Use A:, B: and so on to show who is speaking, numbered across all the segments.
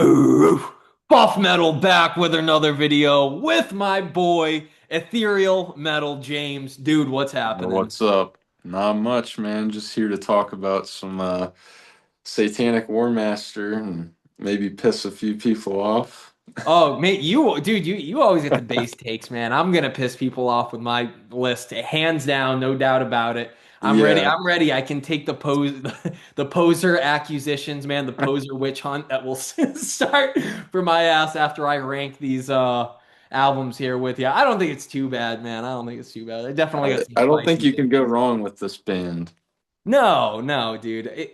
A: Ooh, Buff Metal back with another video with my boy Ethereal Metal James. Dude, what's happening?
B: What's up? Not much, man. Just here to talk about some Satanic Warmaster and maybe piss a few people off.
A: Oh, mate, you always get the base takes, man. I'm gonna piss people off with my list, hands down, no doubt about it. I'm ready.
B: Yeah.
A: I'm ready. I can take the the poser accusations, man, the poser witch hunt that will start for my ass after I rank these albums here with you. I don't think it's too bad, man. I don't think it's too bad. I definitely got some
B: I don't think
A: spicy
B: you can
A: takes
B: go
A: and stuff.
B: wrong with this band.
A: No, no, dude.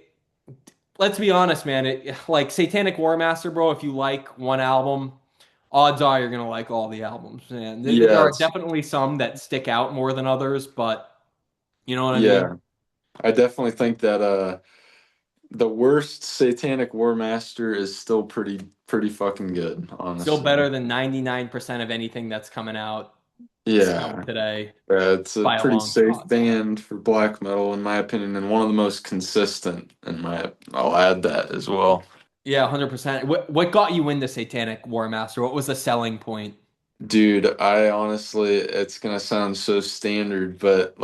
A: Let's be honest, man. Like Satanic Warmaster, bro. If you like one album, odds are you're gonna like all the albums. Man, there
B: Yeah,
A: are definitely some that stick out more than others, but you know what I mean.
B: yeah. I definitely think that the worst Satanic Warmaster is still pretty fucking good,
A: Still
B: honestly.
A: better than 99% of anything that's coming out still
B: Yeah.
A: today
B: It's a
A: by a
B: pretty
A: long
B: safe
A: shot.
B: band for black metal, in my opinion, and one of the most consistent. I'll add that as well.
A: Yeah, 100%. What got you into Satanic Warmaster? What was the selling point?
B: Dude, I honestly, it's gonna sound so standard, but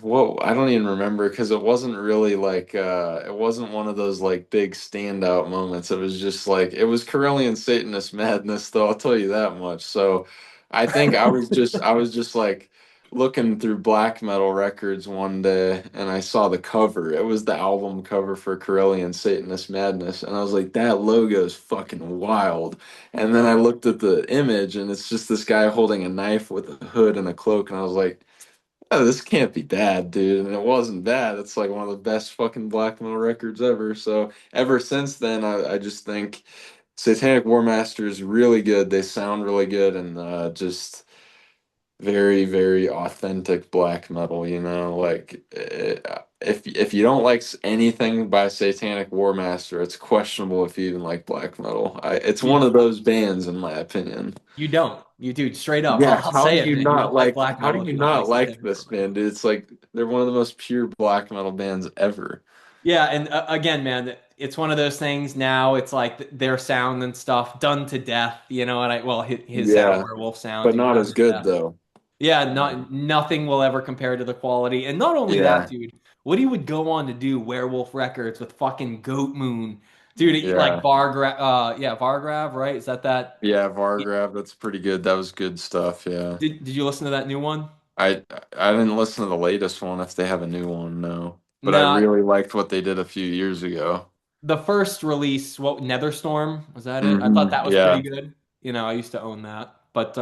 B: whoa, I don't even remember because it wasn't really it wasn't one of those like big standout moments. It was just like it was Corellian Satanist madness, though. I'll tell you that much. So, I think I was just like looking through black metal records one day, and I saw the cover. It was the album cover for Corellian Satanist Madness, and I was like, that logo is fucking wild. And then I looked at the image, and it's just this guy holding a knife with a hood and a cloak, and I was like, oh, this can't be bad, dude. And it wasn't bad. It's like one of the best fucking black metal records ever. So ever since then, I just think Satanic War Master is really good. They sound really good and just very authentic black metal. If you don't like anything by Satanic War Master, it's questionable if you even like black metal. It's one
A: You
B: of those bands, in my opinion.
A: you don't. You do straight up.
B: Yeah,
A: I'll say it, man. You don't like black
B: how do
A: metal if
B: you
A: you don't like
B: not like
A: Satanic
B: this band, dude? It's like they're one of the most pure black metal bands ever.
A: Yeah, and again, man, it's one of those things now. It's like their sound and stuff done to death. You know, and well, his sound,
B: Yeah,
A: werewolf sound,
B: but
A: dude,
B: not
A: done
B: as
A: to
B: good
A: death.
B: though.
A: Yeah, not nothing will ever compare to the quality. And not only that,
B: Yeah,
A: dude, what he would go on to do, Werewolf Records with fucking Goat Moon, dude, like
B: yeah,
A: Vargrav, right? Is that?
B: yeah. Vargrav, that's pretty good. That was good stuff. Yeah,
A: Did you listen to that new one?
B: I I didn't listen to the latest one if they have a new one, no. But I
A: No,
B: really liked what they did a few years ago.
A: the first release, what Netherstorm, was that it? I thought that was pretty
B: Yeah.
A: good. You know, I used to own that. But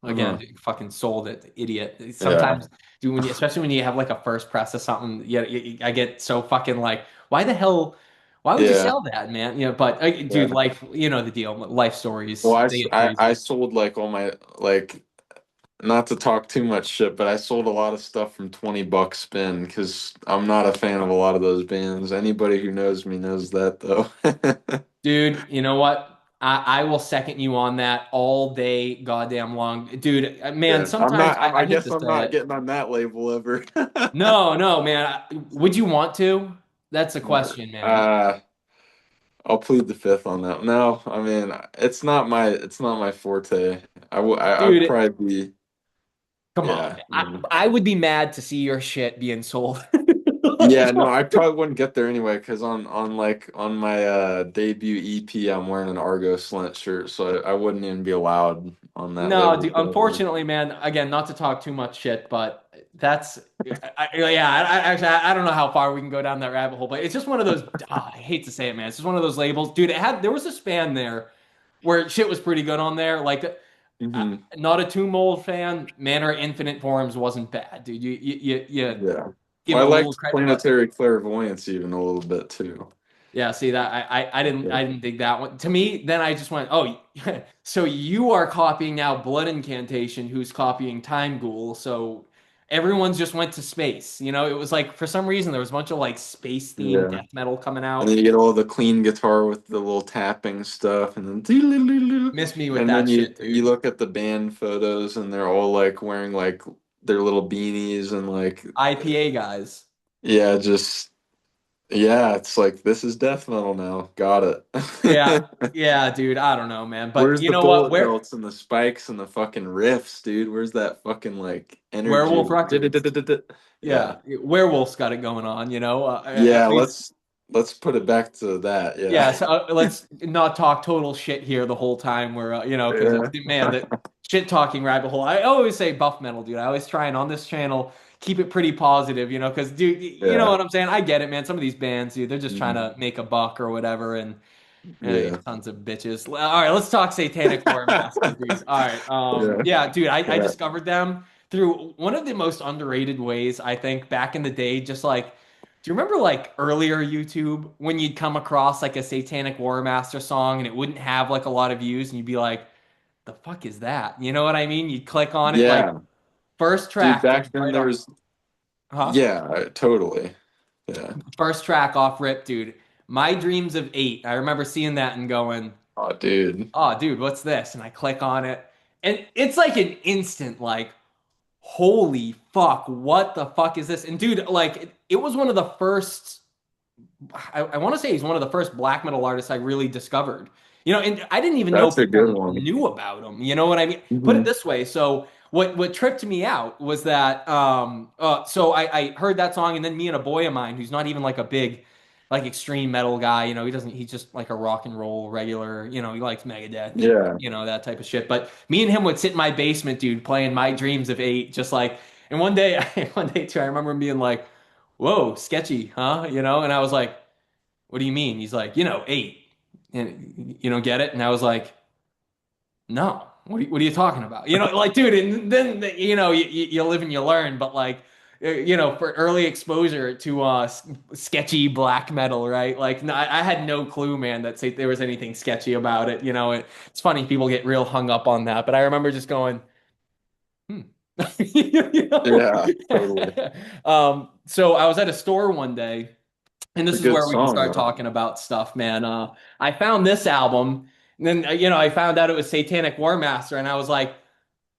A: again,
B: Uh-huh.
A: dude, fucking sold it, idiot.
B: Yeah.
A: Sometimes, dude, especially when you have like a first press of something, I get so fucking like, why the hell, why would you
B: Yeah.
A: sell that, man? You know, but dude,
B: Yeah.
A: life, you know the deal. Life
B: Well,
A: stories, they get
B: I
A: crazy.
B: sold like all my like not to talk too much shit, but I sold a lot of stuff from 20 buck spin because I'm not a fan of a lot of those bands. Anybody who knows me knows that though.
A: Dude, you know what? I will second you on that all day, goddamn long, dude. Man,
B: Yeah,
A: sometimes I
B: I
A: hate
B: guess
A: to
B: I'm
A: say
B: not
A: it.
B: getting on that label ever.
A: No, no, man. Would you want to? That's the question, man.
B: uh I'll plead the fifth on that. No, I mean it's not my forte. I'd
A: Dude,
B: probably be
A: come on,
B: yeah.
A: man. I would be mad to see your shit being sold.
B: Yeah, no, I probably wouldn't get there anyway because on my debut EP, I'm wearing an Argo Slint shirt, so I wouldn't even be allowed on that
A: No,
B: label
A: dude,
B: probably.
A: unfortunately, man, again, not to talk too much shit, but that's, actually, I don't know how far we can go down that rabbit hole, but it's just one of those, I hate to say it, man. It's just one of those labels. Dude, there was a span there where shit was pretty good on there. Like,
B: Hmm.
A: not a Tomb Mold fan, Manor Infinite Forms wasn't bad, dude. You
B: Yeah.
A: give
B: Well,
A: it
B: I
A: a little
B: liked
A: credit, but
B: Planetary Clairvoyance even a little bit too.
A: yeah, see that I didn't dig that one. To me, then I just went, oh, so you are copying now Blood Incantation, who's copying Time Ghoul. So everyone's just went to space. You know, it was like for some reason there was a bunch of like space themed
B: Yeah.
A: death metal coming
B: And then
A: out.
B: you get all the clean guitar with the little tapping stuff, and then
A: Miss me with
B: and then
A: that shit,
B: you
A: dude.
B: look at the band photos, and they're all like wearing like their little beanies and like
A: IPA guys.
B: yeah, just Yeah, it's like this is death metal now. Got
A: Yeah,
B: it.
A: yeah, dude. I don't know, man. But
B: Where's
A: you
B: the
A: know what?
B: bullet belts and the spikes and the fucking riffs, dude? Where's that fucking like
A: Werewolf
B: energy?
A: Records.
B: Yeah.
A: Yeah, Werewolf's got it going on.
B: Yeah,
A: At least.
B: let's put it back to that. Yeah.
A: Yeah, so let's not talk total shit here the whole time. Because
B: Yeah.
A: man, that shit talking rabbit hole. I always say buff metal, dude. I always try and on this channel keep it pretty positive, because dude, you know
B: Yeah.
A: what I'm saying? I get it, man. Some of these bands, dude, they're just trying
B: Mhm.
A: to make a buck or whatever, and you
B: Yeah.
A: sons of bitches. All right, let's talk Satanic Warmaster, dude. All right,
B: Yeah.
A: yeah, dude, I
B: Yeah.
A: discovered them through one of the most underrated ways, I think, back in the day. Just like, do you remember like earlier YouTube when you'd come across like a Satanic Warmaster song and it wouldn't have like a lot of views, and you'd be like, "The fuck is that?" You know what I mean? You'd click on it, like
B: Yeah.
A: first
B: Dude,
A: track, dude,
B: back then
A: right
B: there
A: off,
B: was
A: huh?
B: yeah, totally. Yeah.
A: First track off rip, dude. My Dreams of Eight. I remember seeing that and going,
B: Oh, dude.
A: oh, dude, what's this? And I click on it, and it's like an instant, like, holy fuck, what the fuck is this? And dude, like, it was one of the first. I want to say he's one of the first black metal artists I really discovered. And I didn't even know
B: That's a good
A: people
B: one.
A: knew about him. You know what I mean? Put it
B: Hmm.
A: this way. So what tripped me out was that so I heard that song, and then me and a boy of mine who's not even like a big like extreme metal guy, he's just like a rock and roll regular, he likes Megadeth and
B: Yeah.
A: that type of shit. But me and him would sit in my basement, dude, playing My Dreams of Eight, just like, and one day one day too, I remember him being like, whoa, sketchy, huh? And I was like, what do you mean? He's like, eight. And you don't get it? And I was like, no. What are you talking about? Like, dude, and then, you live and you learn, but like, for early exposure to sketchy black metal, right? Like, no, I had no clue, man, that there was anything sketchy about it. It's funny people get real hung up on that, but I remember just going, hmm. You know?
B: Yeah, totally.
A: So I was at a store one day, and
B: It's a
A: this is
B: good
A: where we can
B: song
A: start
B: though.
A: talking about stuff, man. I found this album, and then I found out it was Satanic Warmaster, and I was like,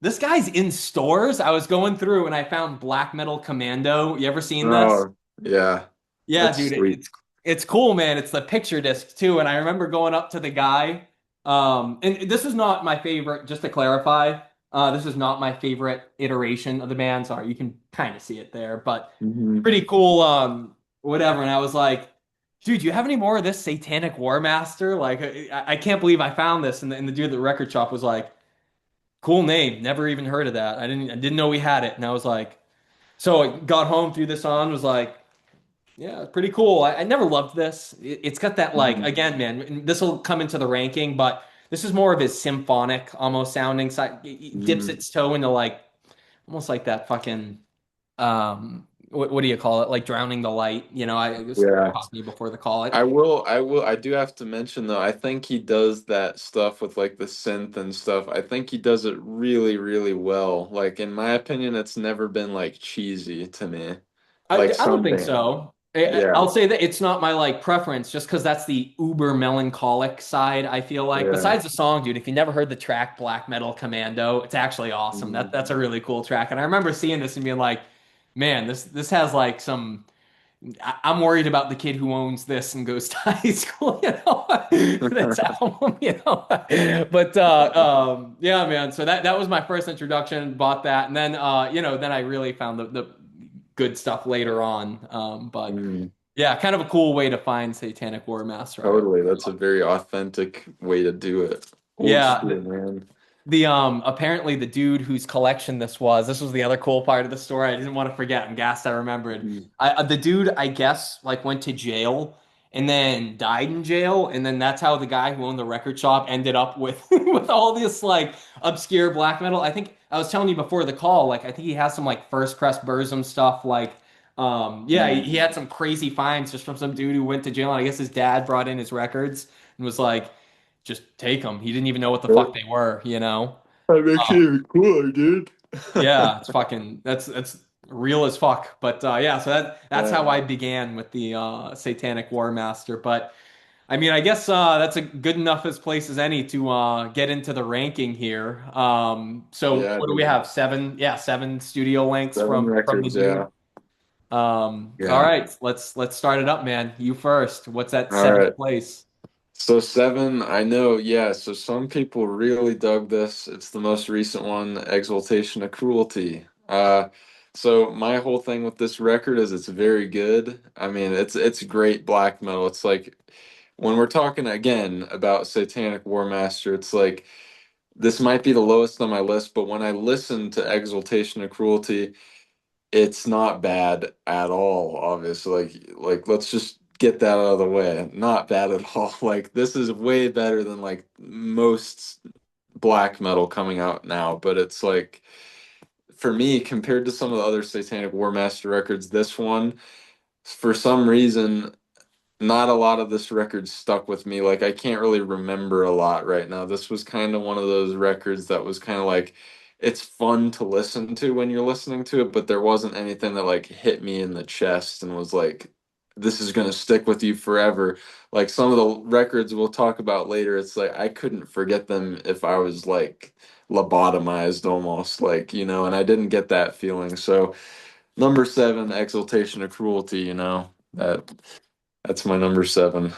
A: "This guy's in stores." I was going through, and I found Black Metal Commando. You ever seen this?
B: Oh, yeah.
A: Yeah,
B: That's
A: dude,
B: sweet.
A: it's cool, man. It's the picture disc too, and I remember going up to the guy. And this is not my favorite. Just to clarify, this is not my favorite iteration of the band. Sorry, you can kind of see it there, but
B: Hmm.
A: pretty cool. Whatever. And I was like, dude, do you have any more of this Satanic War Master? Like, I can't believe I found this. And the dude at the record shop was like, cool name. Never even heard of that. I didn't know we had it. And I was like, so I got home, threw this on, was like, yeah, pretty cool. I never loved this. It's got that, like,
B: Hmm.
A: again, man, this will come into the ranking, but this is more of his symphonic almost sounding side. It dips
B: Hmm.
A: its toe into like almost like that fucking what do you call it? Like drowning the light. I just
B: Yeah.
A: caught me before the call.
B: I do have to mention though, I think he does that stuff with like the synth and stuff. I think he does it really, really well. Like in my opinion, it's never been like cheesy to me. Like
A: I don't
B: some
A: think
B: band.
A: so.
B: Yeah.
A: I'll say that it's not my like preference just because that's the uber melancholic side, I feel like.
B: Yeah.
A: Besides the song, dude, if you never heard the track Black Metal Commando, it's actually awesome.
B: Mhm.
A: That's a really cool track. And I remember seeing this and being like, man, this has like some I'm worried about the kid who owns this and goes to high school, this album, But yeah, man. So that was my first introduction. Bought that, and then then I really found the good stuff later on. But
B: Mm.
A: yeah, kind of a cool way to find Satanic War Master.
B: Totally. That's a very authentic way to do it. Old
A: Yeah,
B: school, man.
A: the apparently the dude whose collection this was the other cool part of the story I didn't want to forget. I'm gassed I remembered.
B: Mm.
A: The dude, I guess, like went to jail and then died in jail, and then that's how the guy who owned the record shop ended up with with all this like obscure black metal. I think I was telling you before the call, like I think he has some like first press Burzum stuff, like yeah, he
B: Mm.
A: had some crazy finds just from some dude who went to jail, and I guess his dad brought in his records and was like, just take them. He didn't even know what the fuck they were.
B: That makes it
A: Uh,
B: even cooler, dude.
A: yeah, it's fucking that's real as fuck. But yeah, so that's how
B: Yeah.
A: I began with the Satanic War Master. But I mean, I guess that's a good enough as place as any to get into the ranking here. So
B: Yeah,
A: what do we
B: dude.
A: have? Seven, yeah, seven studio lengths
B: Seven
A: from the
B: records,
A: dude.
B: yeah.
A: All
B: Yeah.
A: right, let's start it up, man. You first. What's that
B: All
A: seventh
B: right.
A: place?
B: So seven, I know, yeah. So some people really dug this. It's the most recent one, Exaltation of Cruelty. So my whole thing with this record is it's very good. I mean, it's great black metal. It's like when we're talking again about Satanic Warmaster, it's like this might be the lowest on my list, but when I listen to Exaltation of Cruelty, it's not bad at all, obviously. Like let's just get that out of the way. Not bad at all. Like this is way better than like most black metal coming out now, but it's like for me compared to some of the other Satanic War Master records, this one for some reason not a lot of this record stuck with me. Like I can't really remember a lot right now. This was kind of one of those records that was kind of like it's fun to listen to when you're listening to it, but there wasn't anything that like hit me in the chest and was like this is going to stick with you forever. Like some of the records we'll talk about later, it's like I couldn't forget them if I was like lobotomized almost like, and I didn't get that feeling. So number seven, Exaltation of Cruelty, that's my number seven.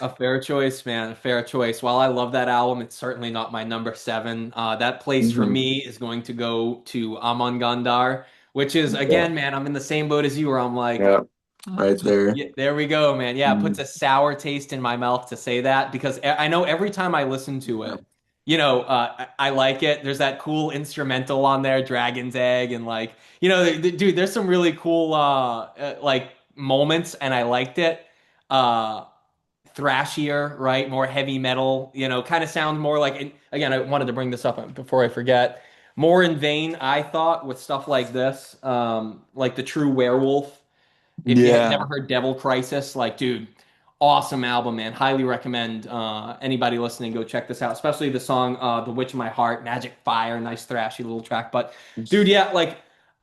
A: A fair choice, man. A fair choice. While I love that album, it's certainly not my number seven. That place for
B: hmm
A: me is going to go to Amon Gandar, which is
B: Yeah,
A: again, man. I'm in the same boat as you, where I'm like,
B: yeah, right there.
A: yeah, there we go, man. Yeah, it puts
B: Mhm.
A: a sour taste in my mouth to say that because I know every time I listen to
B: Yeah.
A: it, I like it. There's that cool instrumental on there, Dragon's Egg, and like, dude, there's some really cool like moments, and I liked it. Uh, Thrashier, right? More heavy metal, kind of sounds more like, and again, I wanted to bring this up before I forget. More in vain, I thought, with stuff like this, like the True Werewolf. If you had never
B: Yeah.
A: heard Devil Crisis, like, dude, awesome album, man. Highly recommend anybody listening go check this out, especially the song "The Witch of My Heart," Magic Fire, nice thrashy little track. But, dude, yeah, like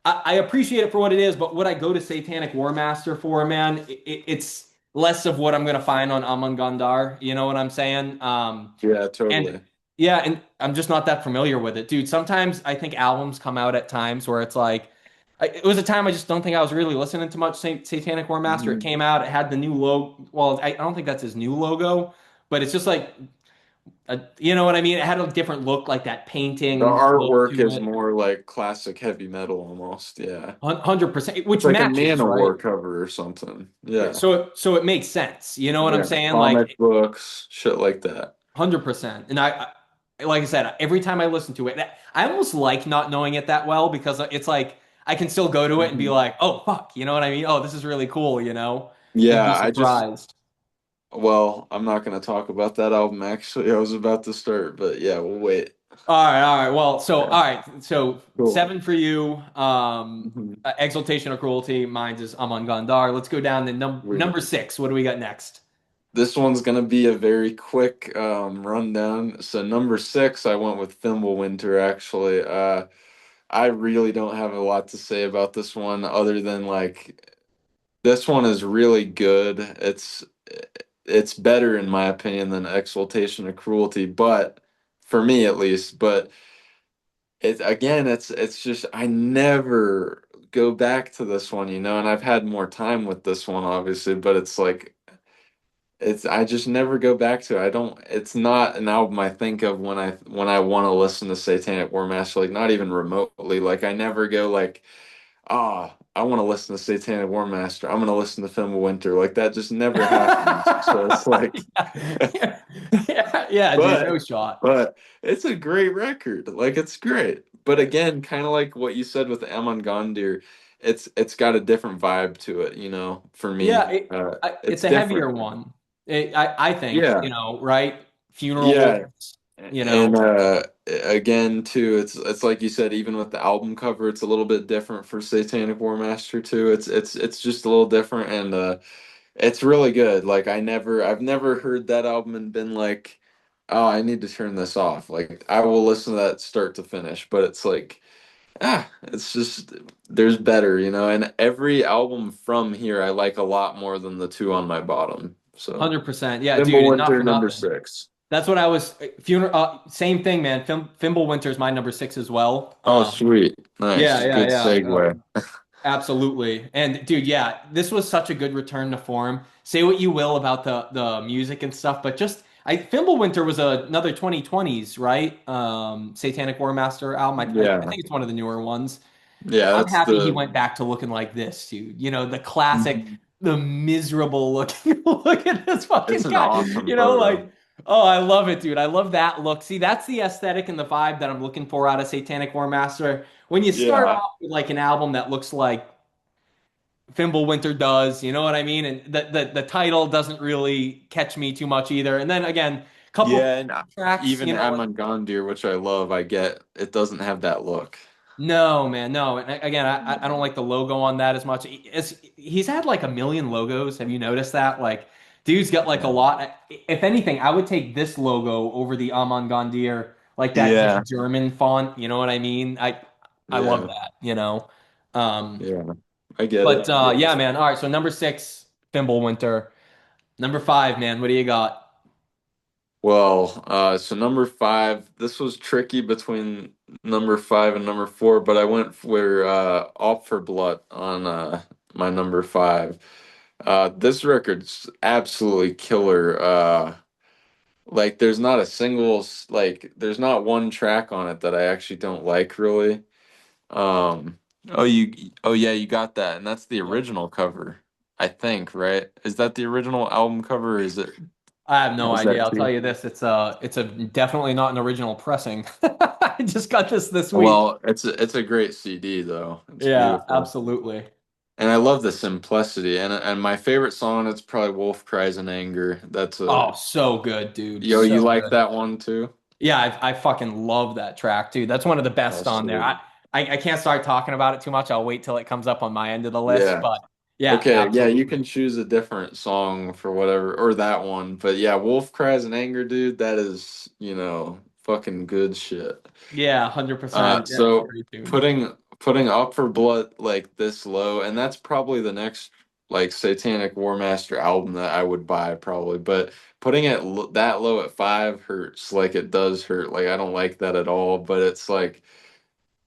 A: I appreciate it for what it is, but would I go to Satanic Warmaster for, man? It's less of what I'm gonna find on Aman Gandar. You know what I'm saying?
B: Yeah,
A: And
B: totally.
A: yeah, and I'm just not that familiar with it, dude. Sometimes I think albums come out at times where it's like, it was a time I just don't think I was really listening to much Satanic War Master. It
B: Mhm.
A: came out, it had the new logo. Well, I don't think that's his new logo, but it's just like, you know what I mean? It had a different look, like that
B: The
A: painting look
B: artwork
A: to
B: is
A: it.
B: more like classic heavy metal almost. Yeah.
A: 100%,
B: It's
A: which
B: like a
A: matches, right?
B: Manowar cover or something. Yeah.
A: So it makes sense. You know what I'm
B: Yeah.
A: saying?
B: Comic
A: Like,
B: books, shit like that.
A: 100%. And like I said, every time I listen to it, I almost like not knowing it that well because it's like I can still go to it and be
B: Mhm.
A: like, oh, fuck. You know what I mean? Oh, this is really cool, and be
B: Yeah,
A: surprised.
B: well, I'm not going to talk about that album actually. I was about to start, but yeah, we'll wait.
A: All right. Well,
B: Yeah.
A: all right. So
B: Cool.
A: seven for you.
B: Mhm.
A: Exaltation of Cruelty. Mine's is Aman Gandar. Let's go down to
B: Sweet.
A: number six. What do we got next?
B: This one's gonna be a very quick rundown. So number six, I went with Winter actually. I really don't have a lot to say about this one other than like this one is really good. It's better in my opinion than Exaltation of Cruelty, but for me at least. But it again, it's just I never go back to this one, and I've had more time with this one obviously, but it's like I just never go back to it. I don't it's not an album I think of when I want to listen to Satanic War Master, like not even remotely. Like I never go like, I want to listen to Satanic War Master. I'm gonna listen to Winter. Like that just never happens. So it's like
A: Yeah, yeah, dude. No
B: but
A: shot.
B: but it's a great record. Like it's great. But again, kind of like what you said with Amon Gandir, it's got a different vibe to it, for
A: Yeah,
B: me.
A: it's
B: It's
A: a heavier
B: different.
A: one. I think,
B: Yeah.
A: right? Funeral,
B: Yeah,
A: you
B: and
A: know,
B: again too, it's like you said, even with the album cover, it's a little bit different for Satanic War Master too. It's just a little different, and it's really good. Like I've never heard that album and been like, oh, I need to turn this off. Like I will listen to that start to finish, but it's like, it's just there's better, And every album from here I like a lot more than the two on my bottom. So
A: 100%. Yeah, dude, and not
B: Winter
A: for
B: number
A: nothing.
B: six.
A: That's what I was funeral. Same thing, man. Fimble Winter's my number six as well.
B: Oh, sweet.
A: Yeah,
B: Nice.
A: yeah,
B: Good
A: yeah.
B: segue.
A: Absolutely. And dude, yeah, this was such a good return to form. Say what you will about the music and stuff, but just Fimbulwinter was another 2020s, right? Satanic Warmaster album. I
B: Yeah.
A: think it's one of the newer ones.
B: Yeah,
A: I'm
B: that's
A: happy he
B: the
A: went back to looking like this, dude. You know, the classic,
B: Mhm.
A: the miserable looking look at this fucking
B: It's an
A: guy.
B: awesome
A: You know,
B: photo.
A: like, oh, I love it, dude. I love that look. See, that's the aesthetic and the vibe that I'm looking for out of Satanic Warmaster. When you start
B: Yeah.
A: off with like an album that looks like Fimbulwinter does, you know what I mean? And the title doesn't really catch me too much either. And then again, a couple
B: Yeah, and
A: tracks,
B: even
A: you know what?
B: Amangandir, which I love, I get it doesn't have that look.
A: No, man, no. And again, I don't like the logo on that as much. He's had like a million logos. Have you noticed that? Like, dude's got like a
B: Yeah.
A: lot. If anything, I would take this logo over the Amon Gandir, like that
B: Yeah.
A: just German font. You know what I mean? I love
B: Yeah.
A: that, you know. Um,
B: Yeah. I get
A: but
B: it. Yeah.
A: yeah, man. All right, so number six, Fimbulwinter. Number five, man. What do you got?
B: Well, so number five, this was tricky between number five and number four, but I went for Opferblut on my number five. This record's absolutely killer. Like there's not a single like there's not one track on it that I actually don't like really. Um, oh oh yeah, you got that, and that's the
A: Yep.
B: original cover, I think, right? Is that the original album cover, or
A: I have no
B: is
A: idea.
B: that
A: I'll tell
B: too?
A: you this. It's a definitely not an original pressing. I just got this week.
B: Well, it's a great CD though. It's
A: Yeah,
B: beautiful.
A: absolutely.
B: And I love the simplicity. And my favorite song it's probably Wolf Cries in Anger. That's a
A: Oh, so good, dude.
B: yo,
A: So
B: you like
A: good.
B: that one too?
A: Yeah, I fucking love that track, dude. That's one of the
B: Oh,
A: best on there.
B: sweet.
A: I can't start talking about it too much. I'll wait till it comes up on my end of the list.
B: Yeah.
A: But yeah,
B: Okay, yeah, you
A: absolutely.
B: can choose a different song for whatever or that one. But yeah, Wolf Cries in Anger, dude, that is, fucking good shit.
A: Yeah, 100%. Yeah, it's a
B: So
A: great tune.
B: putting Up for Blood like this low, and that's probably the next like Satanic War Master album that I would buy probably. But putting it that low at five hurts. Like it does hurt. Like I don't like that at all. But it's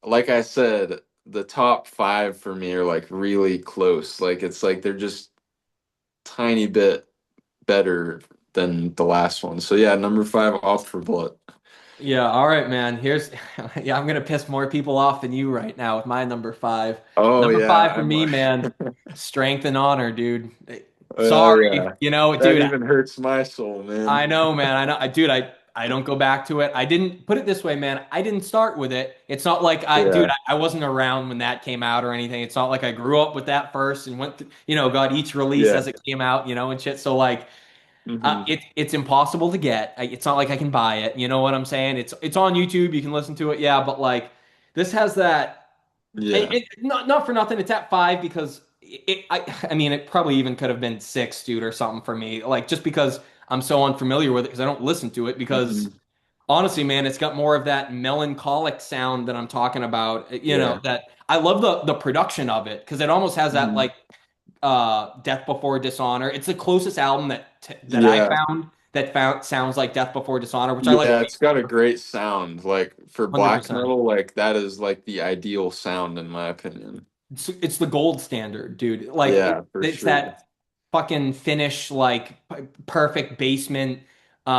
B: like I said, the top five for me are like really close. Like it's like they're just tiny bit better than the last one. So yeah, number five, Off for Blood.
A: Yeah, all right, man. Here's yeah, I'm gonna piss more people off than you right now with my number five.
B: Oh
A: Number
B: yeah,
A: five for me, man. Strength and honor, dude.
B: oh
A: Sorry,
B: yeah.
A: you know,
B: That
A: dude.
B: even hurts my soul,
A: I
B: man.
A: know, man. I know. Dude, I don't go back to it. I didn't put it this way, man. I didn't start with it. It's not like dude,
B: Yeah,
A: I wasn't around when that came out or anything. It's not like I grew up with that first and went, got each release
B: yeah.
A: as it came out, and shit. So like,
B: Hmm.
A: it's impossible to get. It's not like I can buy it. You know what I'm saying? It's on YouTube. You can listen to it. Yeah, but like, this has that.
B: Yeah.
A: Not for nothing. It's at five because I mean, it probably even could have been six, dude, or something for me. Like just because I'm so unfamiliar with it because I don't listen to it. Because
B: Hmm.
A: honestly, man, it's got more of that melancholic sound that I'm talking about.
B: Yeah.
A: That I love the production of it because it almost has that
B: Hmm.
A: like Death Before Dishonor. It's the closest album that I
B: Yeah.
A: found that found sounds like Death Before Dishonor, which I like
B: Yeah,
A: way
B: it's got a
A: more.
B: great sound. Like for black
A: 100%.
B: metal, like that is like the ideal sound in my opinion.
A: It's the gold standard, dude. Like
B: Yeah, for
A: it's
B: sure.
A: that fucking finish, like perfect basement.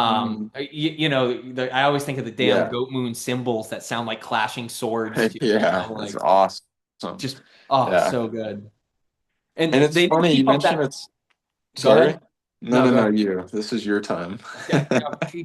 B: Hmm.
A: I always think of the damn
B: Yeah.
A: goat moon symbols that sound like clashing swords too.
B: Yeah, it's
A: Like
B: awesome.
A: just oh,
B: Yeah.
A: so good.
B: And
A: And
B: it's
A: they didn't
B: funny you
A: keep up
B: mentioned
A: that.
B: it's
A: Go
B: sorry.
A: ahead.
B: No,
A: No,
B: no,
A: go
B: no,
A: ahead.
B: you. This is your time.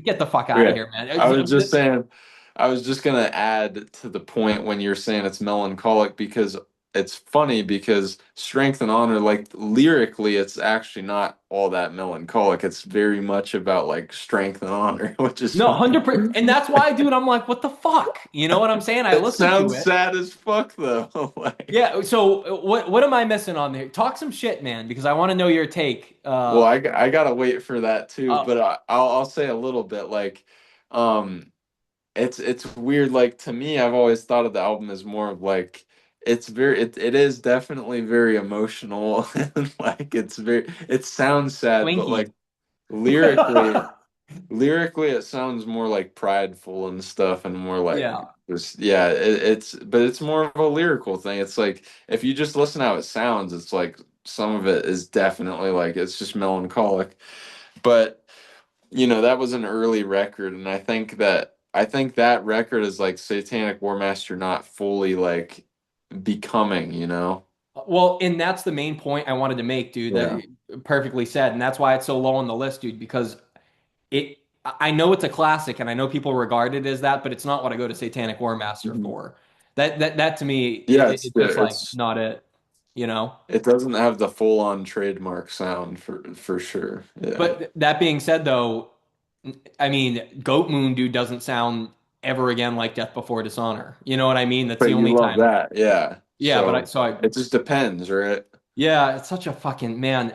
A: Get the fuck out of
B: Okay.
A: here, man.
B: I was just saying, I was just gonna add to the point when you're saying it's melancholic because it's funny because Strength and Honor, like lyrically, it's actually not all that melancholic. It's very much about like strength and honor, which is
A: No,
B: funny.
A: 100%. And that's why, dude, I'm like, what the fuck? You know what I'm saying? I
B: It
A: listened to
B: sounds
A: it.
B: sad as fuck though. Like,
A: Yeah. So what am I missing on there? Talk some shit, man, because I want to know your take.
B: well, I gotta wait for that too,
A: Uh,
B: but I'll say a little bit like, um. It's weird. Like to me, I've always thought of the album as more of like it is definitely very emotional and like it sounds sad, but like
A: Twinkie.
B: lyrically lyrically it sounds more like prideful and stuff and more like
A: Yeah.
B: just yeah, it's but it's more of a lyrical thing. It's like if you just listen how it sounds, it's like some of it is definitely like it's just melancholic. But that was an early record, and I think that record is like Satanic War Master not fully like becoming.
A: Well, and that's the main point I wanted to make, dude.
B: Yeah.
A: That perfectly said, and that's why it's so low on the list, dude. Because it, I know it's a classic, and I know people regard it as that, but it's not what I go to Satanic War Master
B: Mhm.
A: for. That to me,
B: Yeah,
A: it's just like
B: it's
A: not it, you know.
B: it doesn't have the full on trademark sound for sure. Yeah.
A: But that being said, though, I mean, Goat Moon, dude, doesn't sound ever again like Death Before Dishonor. You know what I mean? That's the
B: But you
A: only
B: love
A: time.
B: that, yeah.
A: Yeah, but
B: So it just depends, right?
A: yeah, it's such a fucking man.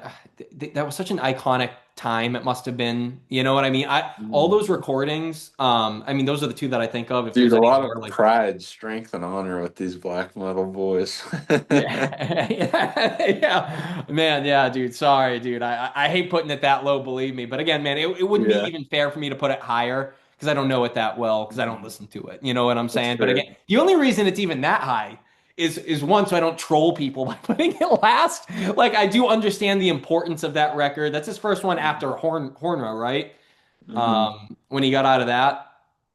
A: That was such an iconic time. It must have been. You know what I mean? All
B: Mhm.
A: those recordings. I mean, those are the two that I think of. If
B: Dude,
A: there's
B: a
A: any
B: lot
A: more,
B: of
A: like,
B: pride, strength, and honor with these black metal boys.
A: yeah, yeah, man, yeah, dude. Sorry, dude. I hate putting it that low. Believe me. But again, man, it wouldn't be
B: Yeah.
A: even fair for me to put it higher because I don't know it that well because I don't
B: Mhm.
A: listen to it. You know what I'm
B: That's
A: saying? But
B: fair.
A: again, the only reason it's even that high is one, so I don't troll people by putting it last. Like I do understand the importance of that record. That's his first one after Hornrow, right?
B: Hmm.
A: When he got out of that,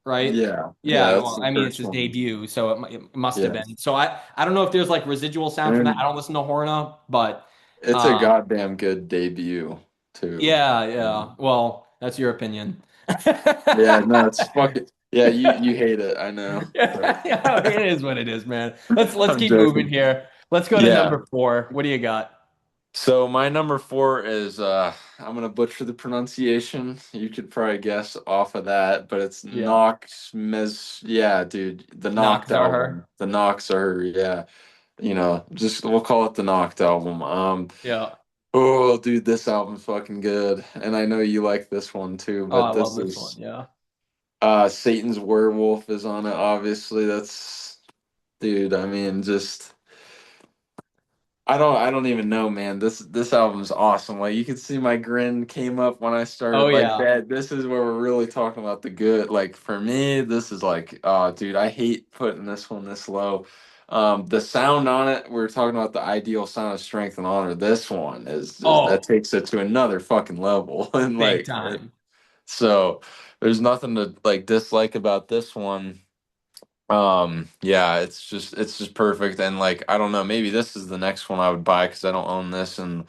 A: right?
B: Yeah. Yeah,
A: Yeah,
B: that's
A: well,
B: the
A: I mean, it's
B: first
A: his
B: one.
A: debut, so it must have
B: Yeah.
A: been. So I don't know if there's like residual sound from that. I
B: And
A: don't listen to Horna, but
B: it's a
A: um,
B: goddamn good debut, too.
A: yeah,
B: Yeah.
A: yeah. Well, that's your opinion.
B: Yeah, no, it's fucking yeah, you hate it, I know. But
A: Yeah, it is what it is, man. Let's
B: I'm
A: keep moving
B: joking.
A: here. Let's go to
B: Yeah.
A: number four. What do you got?
B: So my number four is I'm gonna butcher the pronunciation. You could probably guess off of that, but it's
A: Yeah,
B: Nox Mes yeah, dude. The Knocked
A: Knocks are her.
B: album. The Knocks are yeah. Just we'll call it the Knocked album.
A: Yeah.
B: Oh dude, this album's fucking good. And I know you like this one too,
A: Oh, I
B: but
A: love
B: this
A: this one.
B: is
A: Yeah.
B: Satan's Werewolf is on it, obviously. That's dude, I mean just I don't even know, man. This album's awesome. Like you can see my grin came up when I
A: Oh
B: started like
A: yeah.
B: that. This is where we're really talking about the good. Like for me, this is like, oh dude, I hate putting this one this low. The sound on it, we were talking about the ideal sound of strength and honor. This one is just that
A: Oh,
B: takes it to another fucking level. And
A: big
B: like
A: time.
B: so there's nothing to like dislike about this one. Yeah, it's just perfect, and like I don't know, maybe this is the next one I would buy because I don't own this, and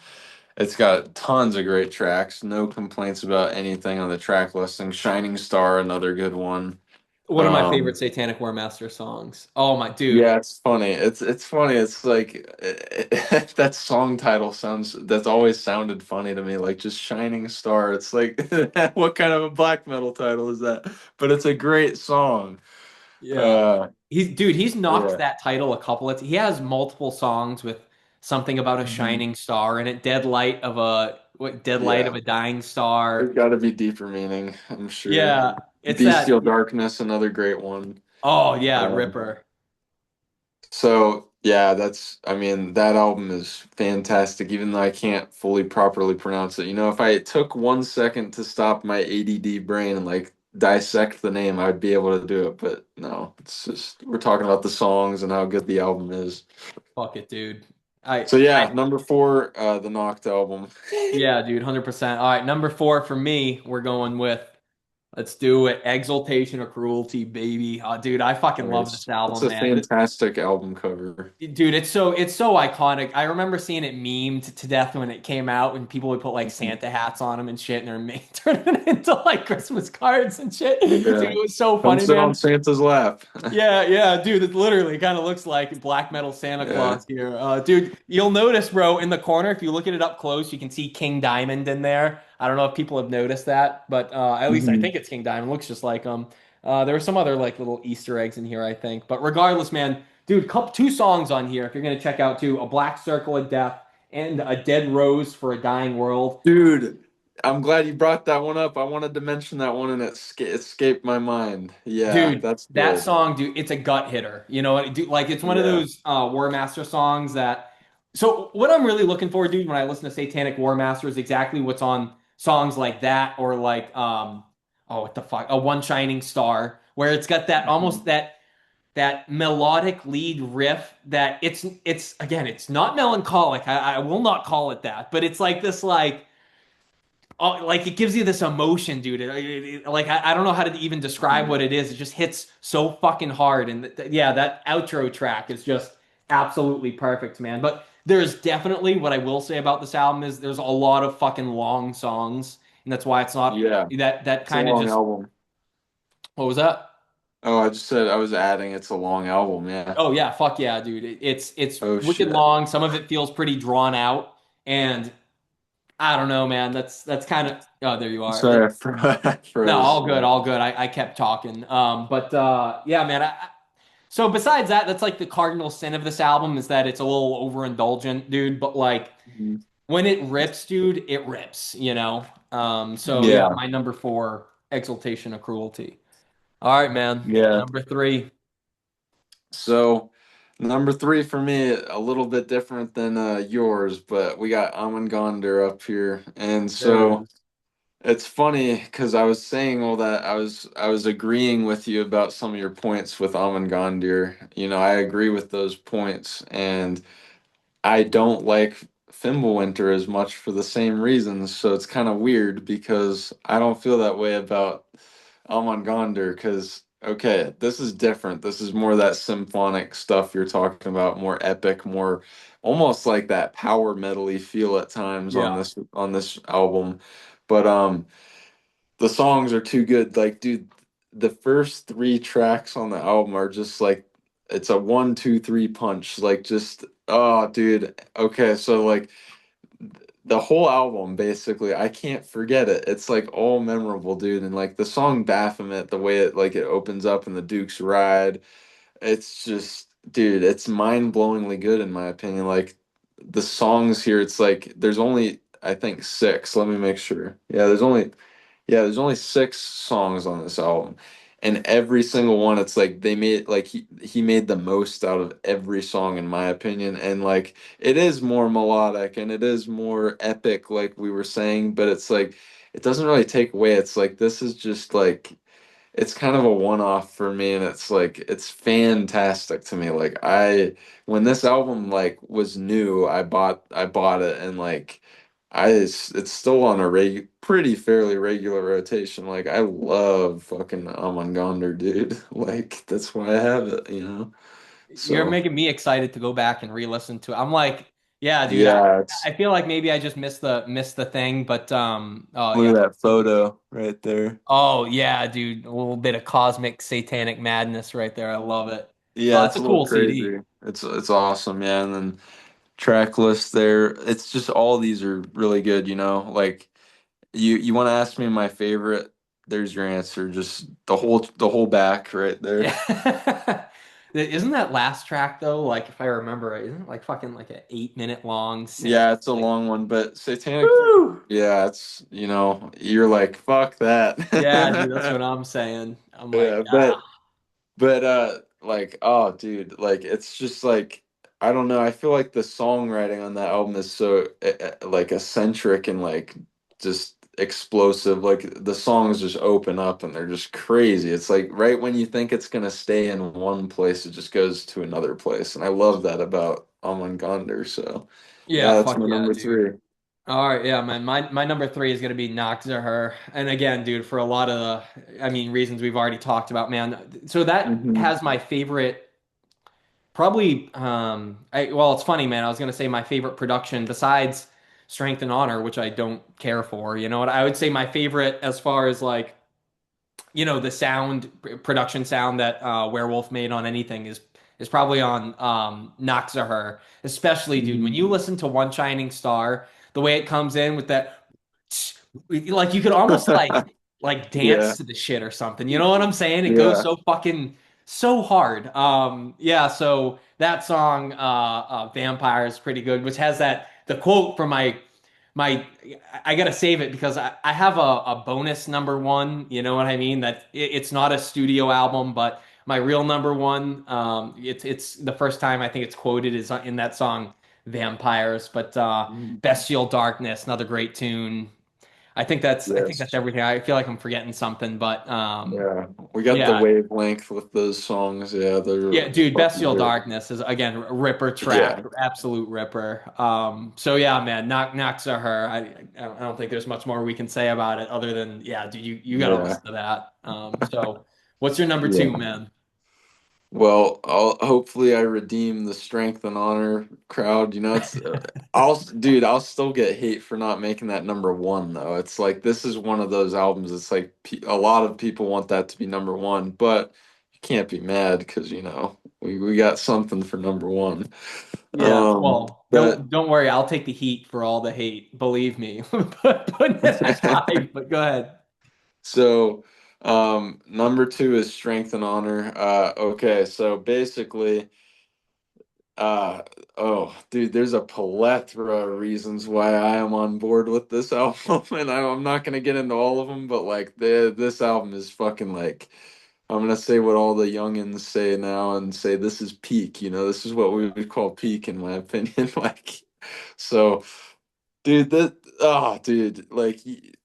B: it's got tons of great tracks. No complaints about anything on the track listing. Shining Star, another good one.
A: One of my favorite
B: Um,
A: Satanic War Master songs. Oh my dude.
B: yeah, it's funny. It's funny. It's like that song title sounds. That's always sounded funny to me. Like just Shining Star. It's like what kind of a black metal title is that? But it's a great song.
A: Yeah.
B: Uh,
A: He's knocked
B: yeah.
A: that title a couple of he has multiple songs with something about a
B: Mhm.
A: shining star in it, dead light of
B: Yeah.
A: a dying star.
B: There's got to be deeper meaning, I'm sure.
A: Yeah, it's that
B: Bestial Darkness, another great one.
A: oh yeah,
B: Um,
A: Ripper.
B: so yeah, I mean, that album is fantastic, even though I can't fully properly pronounce it. If I took 1 second to stop my ADD brain and like dissect the name, I'd be able to do it. But no, it's just we're talking about the songs and how good the album is.
A: Fuck it, dude. I
B: So
A: I
B: yeah, number four, the Knocked album.
A: yeah, dude, 100%. All right, number four for me, we're going with let's do it. Exaltation or Cruelty, baby. Oh, dude, I fucking love this
B: It's
A: album,
B: a
A: man.
B: fantastic album cover.
A: Dude, it's so iconic. I remember seeing it memed to death when it came out, when people would put like Santa hats on them and shit, and they're turning it into like Christmas cards and shit. Dude,
B: Yeah.
A: it was so
B: Come
A: funny,
B: sit on
A: man.
B: Santa's lap.
A: Yeah, yeah, dude, it literally kind of looks like black metal Santa
B: Yeah.
A: Claus here. Dude, you'll notice, bro, in the corner, if you look at it up close, you can see King Diamond in there. I don't know if people have noticed that, but at least I
B: Hmm.
A: think it's King Diamond. Looks just like him. There were some other like little Easter eggs in here, I think. But regardless, man, dude, two songs on here if you're gonna check out too: A Black Circle of Death and A Dead Rose for a Dying World.
B: Dude, I'm glad you brought that one up. I wanted to mention that one and it escaped my mind. Yeah,
A: Dude,
B: that's
A: that
B: good.
A: song, dude, it's a gut hitter. You know, dude, like it's one of
B: Yeah.
A: those War Master songs that. So what I'm really looking for, dude, when I listen to Satanic War Master is exactly what's on songs like that or like oh, what the fuck, a One Shining Star, where it's got that almost
B: Mhm.
A: that melodic lead riff that it's again, it's not melancholic. I will not call it that, but it's like this like oh, like it gives you this emotion, dude. Like I don't know how to even describe
B: Mhm.
A: what it is. It just hits so fucking hard, and yeah, that outro track is just absolutely perfect, man. But there's definitely what I will say about this album is there's a lot of fucking long songs, and that's why it's not
B: Yeah,
A: that
B: it's a
A: kind of
B: long
A: just
B: album.
A: what was that?
B: Oh, I just said I was adding it's a long album. Yeah.
A: Oh yeah, fuck yeah, dude. It's
B: Oh
A: wicked
B: shit.
A: long. Some of it feels pretty drawn out, and I don't know, man. That's kind of oh, there you are.
B: Sorry, I
A: No,
B: froze.
A: all good, all good. I kept talking. But yeah, man. So besides that, that's like the cardinal sin of this album is that it's a little overindulgent, dude. But like
B: Mhm.
A: when it rips, dude, it rips, you know? So yeah,
B: Yeah,
A: my number four, Exaltation of Cruelty. All right, man.
B: yeah.
A: Number three.
B: So number three for me, a little bit different than yours, but we got Amangonder up here, and
A: There it
B: so
A: is.
B: it's funny because I was saying all that I was agreeing with you about some of your points with Amangonder. You know, I agree with those points, and I don't like Fimbulwinter as much for the same reasons. So it's kind of weird because I don't feel that way about Almangonder because okay, this is different. This is more that symphonic stuff you're talking about, more epic, more almost like that power metal-y feel at times
A: Yeah.
B: on this album. But the songs are too good. Like, dude, the first three tracks on the album are just like it's a one, two, three punch. Like just oh dude. Okay, so like the whole album basically I can't forget it. It's like all memorable, dude. And like the song Baphomet, the way it opens up in the Duke's Ride, it's just dude, it's mind-blowingly good in my opinion. Like the songs here, it's like there's only I think six. Let me make sure. There's only six songs on this album. And every single one, it's like they made like he made the most out of every song in my opinion. And like it is more melodic and it is more epic, like we were saying, but it's like it doesn't really take away. It's like this is just like it's kind of a one-off for me and it's like it's fantastic to me. Like I when this album like was new, I bought it and like it's still on a pretty fairly regular rotation. Like I love fucking Amon dude. Like that's why I have it, you know.
A: You're
B: So
A: making me excited to go back and re-listen to it. I'm like, yeah, dude,
B: yeah, it's
A: I feel like maybe I just missed the thing, but oh
B: look
A: yeah.
B: at that photo right there.
A: Oh yeah, dude, a little bit of cosmic satanic madness right there. I love it.
B: Yeah,
A: It's
B: it's
A: a
B: a little
A: cool CD.
B: crazy. It's awesome, yeah. And then track list there. It's just all these are really good, you know. Like you want to ask me my favorite, there's your answer. Just the whole back right there.
A: Yeah. Isn't that last track though? Like if I remember right, isn't it like fucking like an 8 minute long synth?
B: Yeah, it's a
A: Like,
B: long one, but Satanic,
A: woo!
B: yeah, it's you're like fuck
A: Yeah, dude, that's
B: that.
A: what I'm saying. I'm like,
B: Yeah,
A: ah,
B: but like oh dude, like it's just like I don't know, I feel like the songwriting on that album is so like eccentric and like just explosive. Like the songs just open up and they're just crazy. It's like right when you think it's gonna stay in one place, it just goes to another place. And I love that about Amon Gonder. So
A: yeah,
B: yeah, that's
A: fuck
B: my
A: yeah,
B: number
A: dude.
B: three.
A: All right, yeah, man. My number three is gonna be Knock Her. And again, dude, for a lot of the, I mean, reasons we've already talked about, man. So that
B: Hmm.
A: has my favorite, probably. Well, it's funny, man. I was gonna say my favorite production besides Strength and Honor, which I don't care for. You know what? I would say my favorite as far as like, the production sound that Werewolf made on anything is probably on Knock Her. Especially, dude, when
B: Hmm.
A: you listen to One Shining Star, the way it comes in with that. Like you could almost like
B: Yeah,
A: dance to the shit or something. You know what I'm saying? It goes
B: yeah.
A: so fucking so hard. Yeah, so that song Vampire is pretty good, which has that the quote from my I gotta save it because I have a bonus number one, you know what I mean? That it's not a studio album, but my real number one, it's the first time I think it's quoted is in that song Vampires, but
B: Mhm.
A: Bestial Darkness, another great tune. I think that's
B: Yes.
A: everything. I feel like I'm forgetting something, but
B: Yeah. We got the
A: yeah.
B: wavelength with those songs. Yeah, they're
A: Yeah, dude,
B: fucking
A: Bestial
B: good.
A: Darkness is again Ripper track,
B: Yeah.
A: absolute Ripper. So yeah, man, knocks are her. I don't think there's much more we can say about it other than yeah, dude, you got to
B: Yeah.
A: listen to that. So what's your number two,
B: Yeah.
A: man?
B: Well, I'll hopefully I redeem the strength and honor crowd. You know, it's dude, I'll still get hate for not making that number one though. It's like this is one of those albums. It's like a lot of people want that to be number one, but you can't be mad because you know we got something for number one.
A: Yeah, well,
B: But
A: don't worry, I'll take the heat for all the hate. Believe me, but putting it at five. But go ahead.
B: so number two is strength and honor. Okay, so basically. Uh oh, dude, there's a plethora of reasons why I am on board with this album, and I'm not gonna get into all of them, but like this album is fucking like I'm gonna say what all the youngins say now and say this is peak, you know, this is what we would call peak in my opinion. Like, so dude, dude, like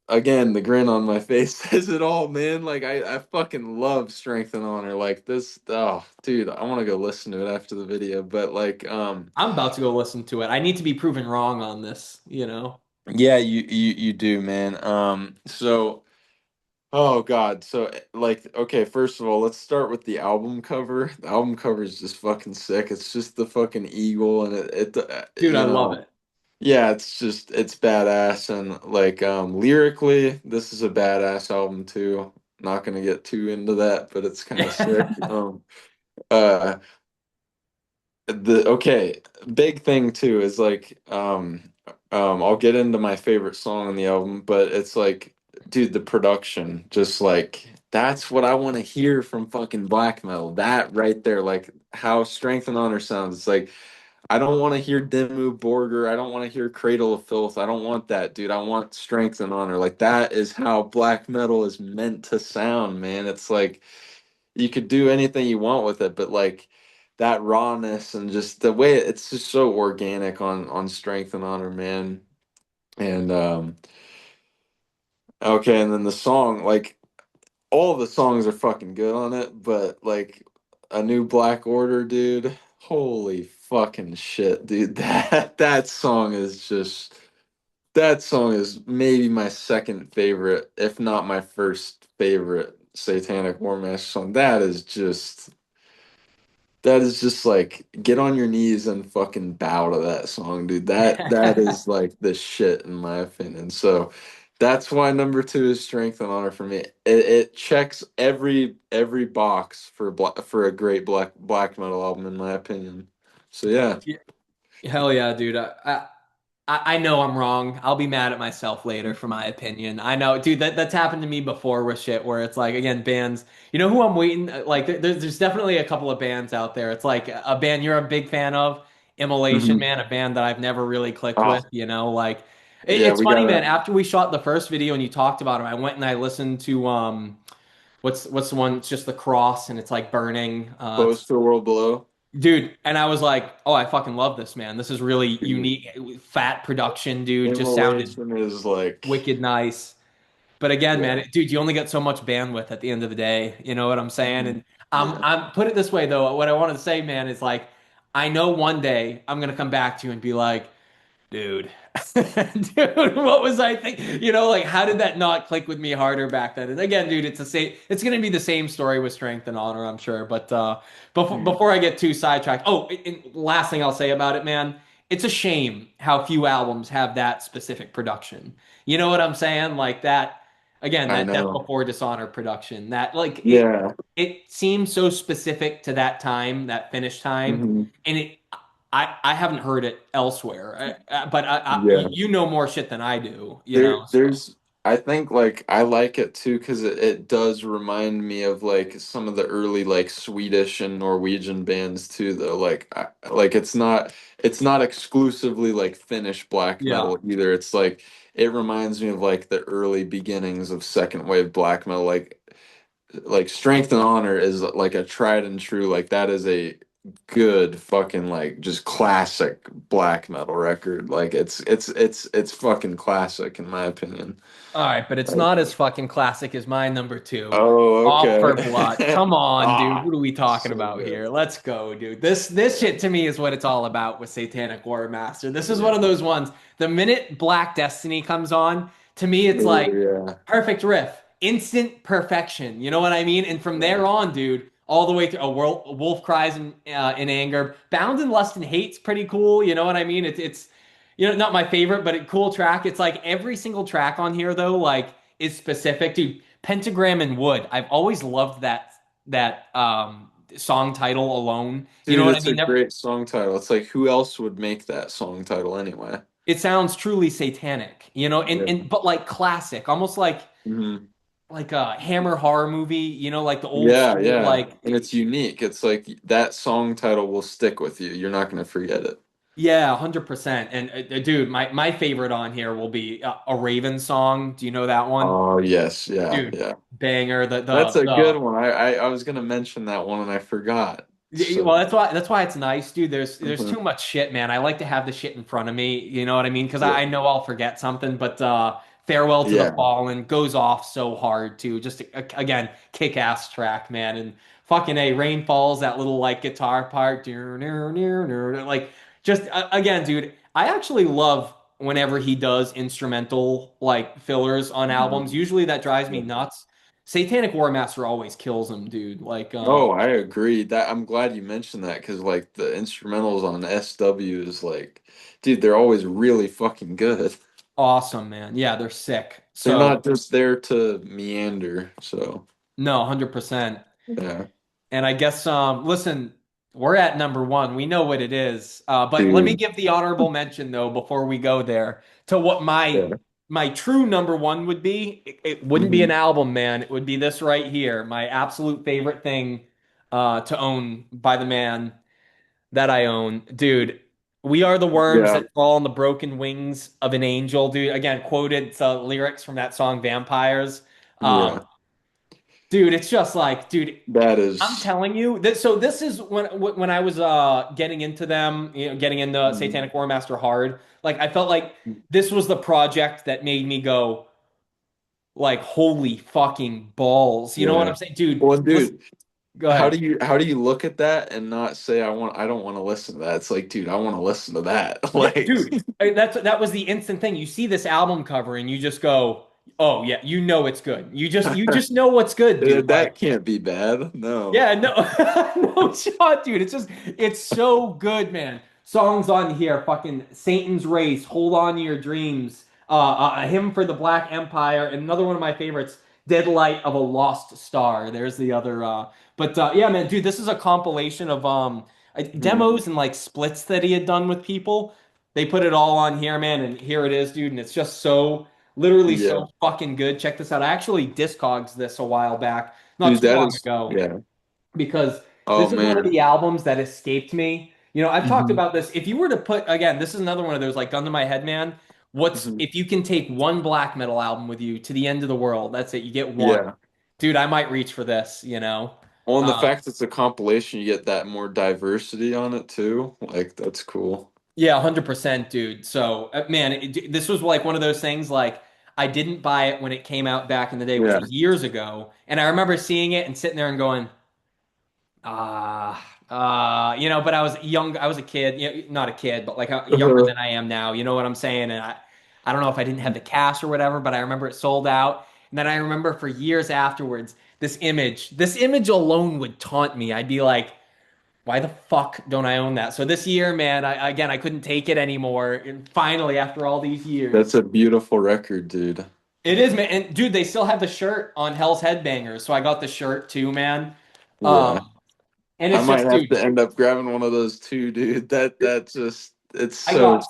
B: again, the grin on my face says it all, man. Like I fucking love Strength and Honor. Like this, oh, dude, I want to go listen to it after the video. But like,
A: I'm about to go listen to it. I need to be proven wrong on this, you know.
B: yeah, you do, man. So oh God, so like, okay, first of all, let's start with the album cover. The album cover is just fucking sick. It's just the fucking eagle, and
A: Dude, I
B: you
A: love
B: know.
A: it.
B: Yeah, it's just it's badass and like lyrically, this is a badass album too. Not gonna get too into that, but it's kind of sick. Uh the okay, big thing too is like I'll get into my favorite song on the album, but it's like dude, the production just like that's what I want to hear from fucking black metal. That right there, like how Strength and Honor sounds. It's like I don't want to hear Dimmu Borgir. I don't want to hear Cradle of Filth. I don't want that, dude. I want Strength and Honor. Like that is how black metal is meant to sound, man. It's like you could do anything you want with it, but like that rawness and just the way it's just so organic on Strength and Honor, man. And okay, and then the song, like all the songs are fucking good on it, but like A New Black Order, dude, holy fucking shit, dude. That song is just that song is maybe my second favorite, if not my first favorite Satanic Warmaster song. That is just like get on your knees and fucking bow to that song, dude. That is like the shit in my opinion. So that's why number two is Strength and Honor for me. It checks every box for for a great black metal album in my opinion. So yeah.
A: Yeah, hell yeah, dude. I know I'm wrong. I'll be mad at myself later for my opinion. I know, dude, that's happened to me before with shit where it's like, again, bands, you know who I'm waiting, like, there's definitely a couple of bands out there. It's like a band you're a big fan of, Immolation,
B: Mhm.
A: man, a band that I've never really clicked
B: Oh,
A: with, you know, like,
B: yeah,
A: it's
B: we
A: funny, man.
B: gotta
A: After we shot the first video and you talked about them, I went and I listened to, what's the one? It's just the cross and it's like burning.
B: close to a world below.
A: Dude, and I was like, oh, I fucking love this, man. This is really
B: Dude,
A: unique. Fat production, dude. Just sounded
B: Immolation is like
A: wicked nice. But again,
B: yeah.
A: man, dude, you only get so much bandwidth at the end of the day. You know what I'm saying?
B: Mhm.
A: And
B: Yeah.
A: I'm put it this way though. What I want to say, man, is like, I know one day I'm gonna come back to you and be like, dude, dude, what was I thinking? You know, like how did that not click with me harder back then? And again, dude, it's gonna be the same story with Strength and Honor, I'm sure. But
B: Mhm.
A: before I get too sidetracked, oh, and last thing I'll say about it, man, it's a shame how few albums have that specific production. You know what I'm saying? Like that again,
B: I
A: that Death
B: know.
A: Before Dishonor production. That like
B: Yeah.
A: it seems so specific to that time, that finish time,
B: Hmm.
A: and I haven't heard it elsewhere. But
B: Yeah.
A: you know more shit than I do, you know. So
B: There's I think like I like it too because it does remind me of like some of the early like Swedish and Norwegian bands too though. Like like it's not exclusively like Finnish black
A: yeah,
B: metal either. It's like it reminds me of like the early beginnings of second wave black metal. Like Strength and Honor is like a tried and true like that is a good fucking like just classic black metal record. Like it's fucking classic in my opinion.
A: All right, but it's
B: Like,
A: not as fucking classic as my number two.
B: oh,
A: Off
B: okay.
A: for Blood. Come on, dude.
B: Ah,
A: What are we talking
B: so
A: about
B: good.
A: here? Let's go, dude. This shit to me is what it's all about with Satanic Warmaster. This is one of
B: Yeah.
A: those ones. The minute Black Destiny comes on, to me it's
B: Oh,
A: like
B: yeah.
A: perfect riff, instant perfection. You know what I mean? And from
B: Yeah.
A: there on, dude, all the way through a wolf cries in anger. Bound in Lust and Hate's pretty cool. You know what I mean? It's not my favorite, but a cool track. It's like every single track on here though, like is specific. Dude, Pentagram and Wood. I've always loved that song title alone. You know
B: Dude,
A: what I
B: it's a
A: mean?
B: great song title. It's like who else would make that song title anyway?
A: It sounds truly satanic, and
B: Yeah.
A: but like classic, almost
B: Mhm.
A: like a Hammer horror movie, like the old
B: Yeah,
A: school,
B: yeah.
A: like
B: And it's unique. It's like that song title will stick with you. You're not going to forget it.
A: yeah, 100%. And dude, my favorite on here will be a Raven song. Do you know that one?
B: Oh, yes. Yeah,
A: Dude,
B: yeah.
A: banger. The
B: That's
A: the
B: a good
A: the
B: one. I was gonna mention that one and I forgot.
A: Well,
B: So
A: that's why it's nice, dude. There's
B: mhm.
A: too much shit, man. I like to have the shit in front of me, you know what I mean? Because I
B: Yeah.
A: know I'll forget something. But Farewell to the
B: Yeah.
A: Fallen goes off so hard too. Just again, kick-ass track, man. And fucking A, Rain Falls, that little like guitar part, like just again, dude. I actually love whenever he does instrumental like fillers on albums.
B: Mhm.
A: Usually that drives me
B: Yeah.
A: nuts. Satanic Warmaster always kills him, dude. Like
B: Oh, I agree. That I'm glad you mentioned that because like the instrumentals on SW is like, dude, they're always really fucking good.
A: awesome, man. Yeah, they're sick.
B: They're
A: So,
B: not just there to meander. So
A: no, 100%.
B: yeah,
A: And I guess listen, we're at number one. We know what it is. But let me
B: dude.
A: give the honorable mention though before we go there to what my
B: Yeah.
A: my true number one would be. It wouldn't be an
B: Mhm.
A: album, man. It would be this right here, my absolute favorite thing to own by the man that I own. Dude, we are the worms
B: Yeah.
A: that fall on the broken wings of an angel, dude. Again, quoted lyrics from that song Vampires. Um,
B: Yeah.
A: dude, it's just like, dude,
B: That
A: I'm
B: is.
A: telling you that. So this is when I was getting into them, getting into
B: Mhm.
A: Satanic Warmaster hard. Like I felt like this was the project that made me go like, holy fucking balls. You know what
B: Yeah.
A: I'm saying, dude?
B: Well,
A: Listen,
B: dude,
A: go ahead.
B: how do you look at that and not say I don't want to listen to that? It's like, dude, I want to listen to that.
A: Yeah,
B: Like
A: dude, that was the instant thing. You see this album cover and you just go, "Oh yeah, you know it's good." You just know what's good, dude. Like
B: that can't be bad. No.
A: yeah, no, no shot, dude. It's so good, man. Songs on here, fucking Satan's Race, Hold On to Your Dreams, a hymn for the Black Empire, and another one of my favorites, Dead Light of a Lost Star. There's the other, but yeah, man, dude, this is a compilation of
B: Mhm.
A: demos and like splits that he had done with people. They put it all on here, man, and here it is, dude, and it's just so literally
B: Yeah.
A: so fucking good. Check this out. I actually discogs this a while back, not
B: Dude,
A: too
B: that
A: long
B: is
A: ago
B: yeah.
A: because
B: Oh
A: this is one of
B: man.
A: the albums that escaped me. I've talked
B: Hmm.
A: about this. If you were to put, again, this is another one of those like gun to my head, man. What's
B: Hmm.
A: if you can take one black metal album with you to the end of the world? That's it. You get one.
B: Yeah.
A: Dude, I might reach for this.
B: Well, and the
A: Um,
B: fact it's a compilation, you get that more diversity on it too. Like that's cool.
A: yeah, 100%, dude. So, man, this was like one of those things like I didn't buy it when it came out back in the day, which
B: Yeah.
A: was years ago. And I remember seeing it and sitting there and going, but I was young. I was a kid, not a kid, but like younger
B: Uh-huh.
A: than I am now. You know what I'm saying? And I don't know if I didn't have the cash or whatever, but I remember it sold out. And then I remember for years afterwards, this image alone would taunt me. I'd be like, why the fuck don't I own that? So this year, man, I couldn't take it anymore. And finally, after all these years,
B: That's a beautiful record, dude.
A: it is, man. And dude, they still have the shirt on Hell's Headbangers, so I got the shirt too, man. Um,
B: Yeah.
A: and
B: I
A: it's
B: might
A: just,
B: have
A: dude.
B: to end up grabbing one of those too, dude. That just it's
A: I
B: so
A: got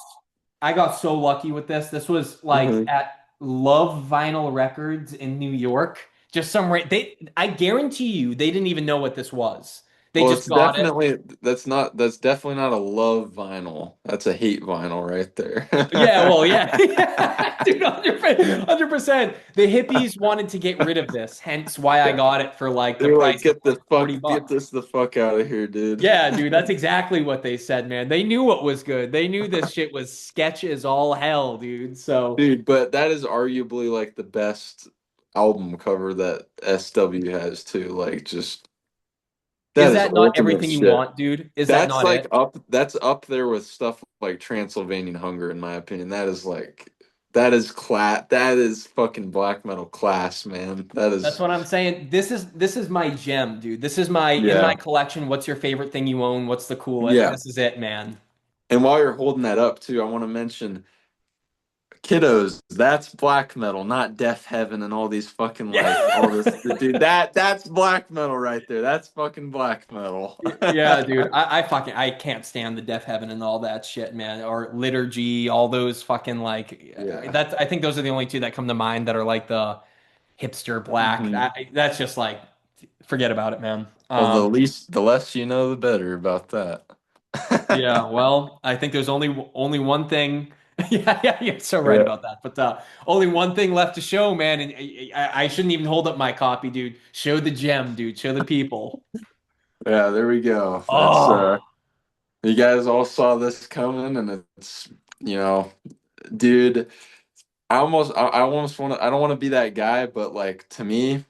A: I got so lucky with this. This was like
B: Mhm.
A: at Love Vinyl Records in New York. Just some they I guarantee you they didn't even know what this was. They
B: Well,
A: just
B: it's
A: got it.
B: definitely that's definitely not a love vinyl. That's a hate vinyl right there.
A: Yeah, well, yeah, yeah, dude, 100%. The hippies wanted to get rid of this, hence why I got it for like the
B: They're like,
A: price of like 40
B: get
A: bucks.
B: this the fuck out of here, dude.
A: Yeah, dude, that's exactly what they said, man. They knew what was good. They knew this shit was sketch as all hell, dude. So,
B: Dude, but that is arguably like the best album cover that SW has too. Like, just
A: is
B: that is
A: that not
B: ultimate
A: everything you
B: shit.
A: want, dude? Is that not it?
B: That's up there with stuff like Transylvanian Hunger, in my opinion. That is fucking black metal class, man. That
A: That's
B: is
A: what I'm saying. This is my gem, dude. This is my in my
B: yeah.
A: collection. What's your favorite thing you own? What's the coolest?
B: Yeah.
A: This is it, man.
B: And while you're holding that up too, I want to mention Kiddos, that's black metal, not Death Heaven and all these fucking like all this
A: Yeah.
B: dude. That's black metal right there. That's fucking black metal.
A: Yeah, dude. I can't stand the Death Heaven and all that shit, man. Or Liturgy, all those fucking like
B: Yeah.
A: that's I think those are the only two that come to mind that are like the hipster black.
B: Mhm.
A: That's just like forget about it, man.
B: Well, the less you know, the better about that.
A: Yeah, well, I think there's only one thing. Yeah, yeah, you're so right
B: Yeah.
A: about that. But only one thing left to show, man. And I shouldn't even hold up my copy, dude. Show the gem, dude. Show the people.
B: Yeah, there we go. That's
A: Oh,
B: you guys all saw this coming and it's you know, dude, I almost want to I don't want to be that guy, but like to me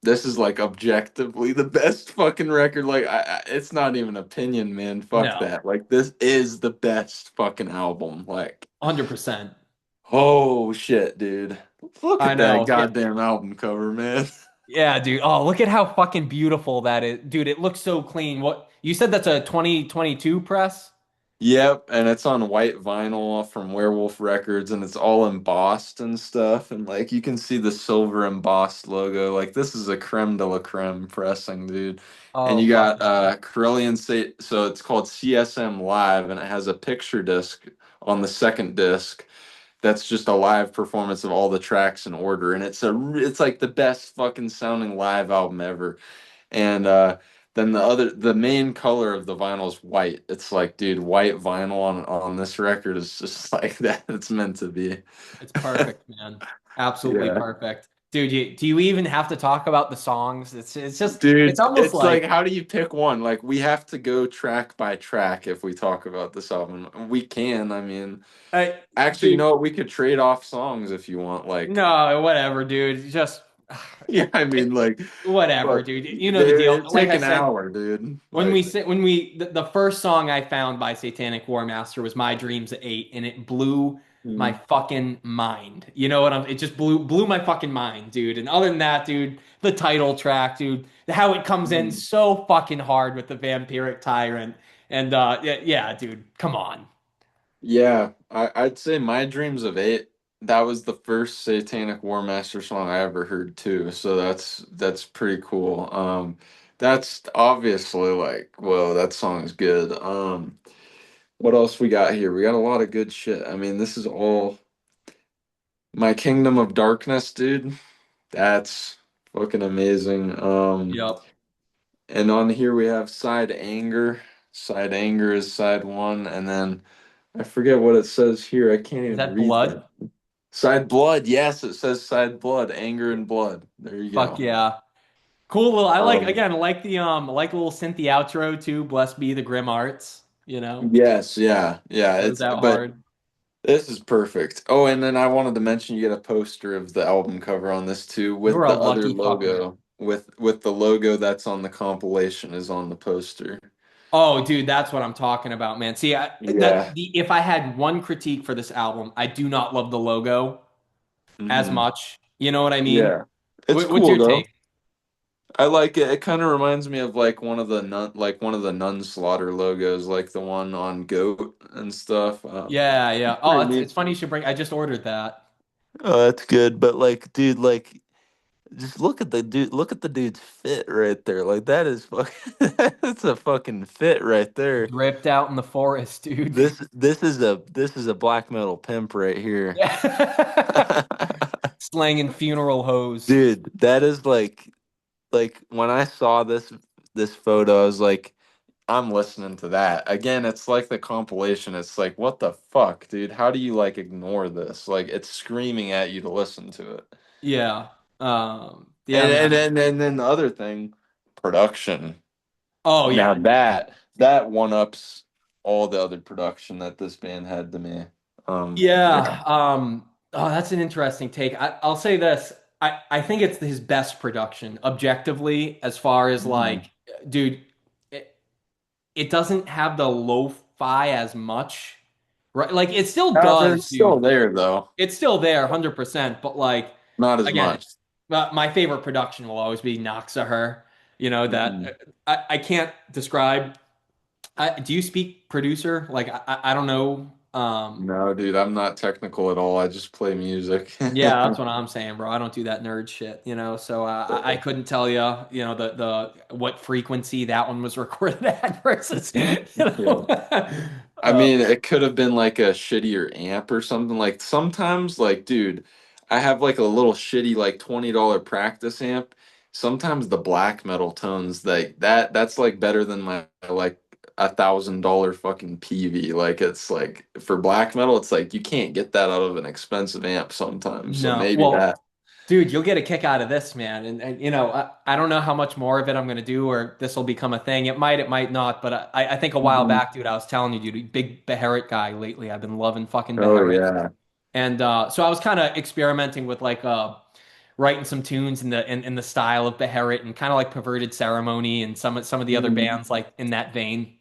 B: this is like objectively the best fucking record. Like, it's not even opinion, man. Fuck
A: no,
B: that. Like, this is the best fucking album. Like,
A: 100%.
B: oh shit, dude. Look
A: I
B: at that
A: know. Yeah,
B: goddamn album cover, man.
A: yeah, dude. Oh, look at how fucking beautiful that is, dude. It looks so clean. What you said that's a 2022 press?
B: Yep, and it's on white vinyl from Werewolf Records, and it's all embossed and stuff. And like, you can see the silver embossed logo. Like, this is a creme de la creme pressing, dude. And
A: Oh,
B: you
A: fuck
B: got
A: yeah.
B: Carillion State, so it's called CSM Live, and it has a picture disc on the second disc. That's just a live performance of all the tracks in order, and it's like the best fucking sounding live album ever. And then the main color of the vinyl is white. It's like, dude, white vinyl on this record is just like that. It's meant to be.
A: It's perfect, man. Absolutely
B: Yeah.
A: perfect. Dude, do you even have to talk about the songs? It's just it's
B: Dude,
A: almost
B: it's like,
A: like
B: how do you pick one? Like, we have to go track by track if we talk about this album. We can, I mean,
A: I,
B: actually, you
A: dude,
B: know what? We could trade off songs if you want. Like,
A: no, whatever, dude. Just
B: yeah, I mean, like,
A: whatever,
B: but
A: dude. You know the deal.
B: it'd
A: Like
B: take
A: I
B: an
A: said,
B: hour, dude.
A: when we
B: Like,
A: sit when we the first song I found by Satanic Warmaster was My Dreams at 8, and it blew my
B: mm,
A: fucking mind. You know what it just blew my fucking mind, dude. And other than that, dude, the title track, dude, how it comes in
B: mm.
A: so fucking hard with the vampiric tyrant. And yeah, yeah, dude, come on.
B: Yeah, I'd say My Dreams of Eight, that was the first Satanic War Master song I ever heard too. So that's pretty cool. That's obviously like, whoa, that song is good. What else we got here? We got a lot of good shit. I mean, this is all My Kingdom of Darkness, dude. That's fucking amazing.
A: Yep.
B: And on here we have Side Anger. Side Anger is side one, and then I forget what it says here. I can't
A: Is
B: even
A: that
B: read
A: blood?
B: that. Side blood. Yes, it says side blood. Anger and blood. There you
A: Fuck
B: go.
A: yeah. Cool little I like
B: Um,
A: again, I like a little synthy outro too. Blessed be the grim arts, you know.
B: yes, yeah, yeah.
A: Goes
B: It's
A: out
B: but
A: hard.
B: this is perfect. Oh, and then I wanted to mention you get a poster of the album cover on this too
A: You're
B: with
A: a
B: the other
A: lucky fucker.
B: logo. With the logo that's on the compilation is on the poster.
A: Oh, dude, that's what I'm talking about, man. See,
B: Yeah.
A: if I had one critique for this album, I do not love the logo as
B: Hmm.
A: much. You know what I mean?
B: Yeah. It's
A: What's
B: cool
A: your
B: though.
A: take?
B: I like it. It kind of reminds me of like one of the nun slaughter logos, like the one on Goat and stuff.
A: Yeah, yeah. Oh,
B: Pretty neat.
A: it's funny you should bring. I just ordered that.
B: Oh, that's good. But like, dude, like, just look at the dude's fit right there. Like, that is fucking, that's a fucking fit right there.
A: Dripped out in the forest, dude.
B: This is a black metal pimp right here.
A: Yeah. Slanging funeral hose.
B: Dude, that is like when I saw this. this photo. I was like, I'm listening to that. Again, it's like the compilation. It's like, what the fuck, dude? How do you like ignore this? Like it's screaming at you to listen to it.
A: Yeah. Yeah,
B: And
A: man.
B: and then the other thing, production.
A: Oh
B: Now
A: yeah.
B: that one ups all the other production that this band had to me. Yeah.
A: Yeah. Oh, that's an interesting take. I'll say this. I think it's his best production, objectively, as far as
B: Mhm.
A: like, dude, it, it doesn't have the lo-fi as much, right? Like it still
B: But
A: does,
B: it's still
A: dude.
B: there though.
A: It's still there, 100%. But like,
B: Not as
A: again,
B: much.
A: my favorite production will always be Noxaher. You know
B: Mhm.
A: that I can't describe. Do you speak producer? Like I don't know.
B: No, dude, I'm not technical at all. I just play music.
A: Yeah, that's what I'm saying, bro. I don't do that nerd shit, so I couldn't tell you, the what frequency that one was recorded at versus,
B: Yeah. I
A: Uh,
B: mean, it could have been like a shittier amp or something. Like sometimes, like, dude, I have like a little shitty like $20 practice amp. Sometimes the black metal tones like that's like better than my like $1,000 fucking PV. Like it's like for black metal, it's like you can't get that out of an expensive amp sometimes. So
A: no,
B: maybe
A: well,
B: that.
A: dude, you'll get a kick out of this, man, and I don't know how much more of it I'm gonna do, or this will become a thing. It might not, but I think a while
B: Mhm.
A: back, dude, I was telling you, dude, big Beharit guy lately. I've been loving fucking
B: Oh
A: Beharit.
B: yeah.
A: And so I was kind of experimenting with like writing some tunes in the style of Beharit and kind of like Perverted Ceremony and some of the other
B: Mhm.
A: bands like in that vein.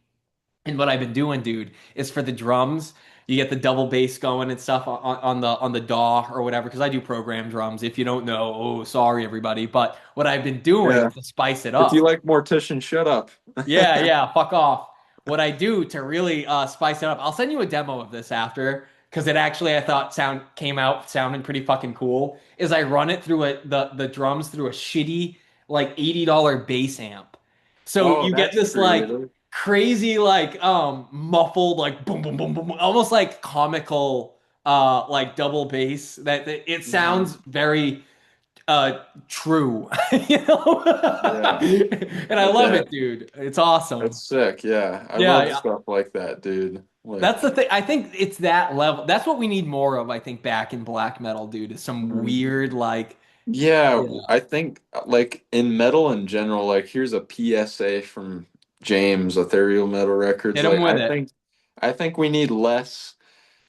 A: And what I've been doing, dude, is for the drums, you get the double bass going and stuff on the DAW or whatever. Because I do program drums. If you don't know, oh, sorry everybody. But what I've been doing
B: Yeah.
A: to spice it
B: If you
A: up.
B: like Mortician, shut up.
A: Yeah, yeah, fuck off. What I do to really spice it up, I'll send you a demo of this after, because it actually I thought came out sounding pretty fucking cool. Is I run it through the drums through a shitty like $80 bass amp. So
B: Oh,
A: you get
B: that's
A: this like
B: creative.
A: crazy like muffled like boom boom boom boom, almost like comical like double bass that it sounds
B: Mhm.
A: very true, you know.
B: Yeah.
A: And I
B: I
A: love
B: bet.
A: it, dude. It's awesome.
B: That's sick. Yeah. I
A: Yeah,
B: love
A: yeah.
B: stuff like that, dude.
A: That's the
B: Like,
A: thing. I think it's that level. That's what we need more of, I think, back in black metal, dude, is some
B: mhm.
A: weird like
B: Yeah,
A: yeah.
B: I think like in metal in general, like here's a PSA from James, Ethereal Metal Records.
A: Hit him
B: Like
A: with it.
B: I think we need less.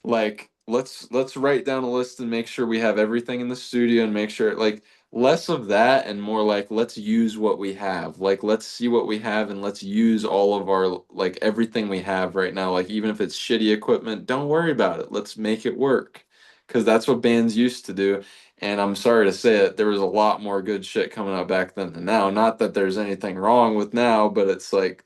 B: Like let's write down a list and make sure we have everything in the studio and make sure like less of that and more like let's use what we have. Like let's see what we have and let's use all of our like everything we have right now. Like even if it's shitty equipment, don't worry about it. Let's make it work. Because that's what bands used to do. And I'm sorry to say it, there was a lot more good shit coming out back then than now. Not that there's anything wrong with now, but it's like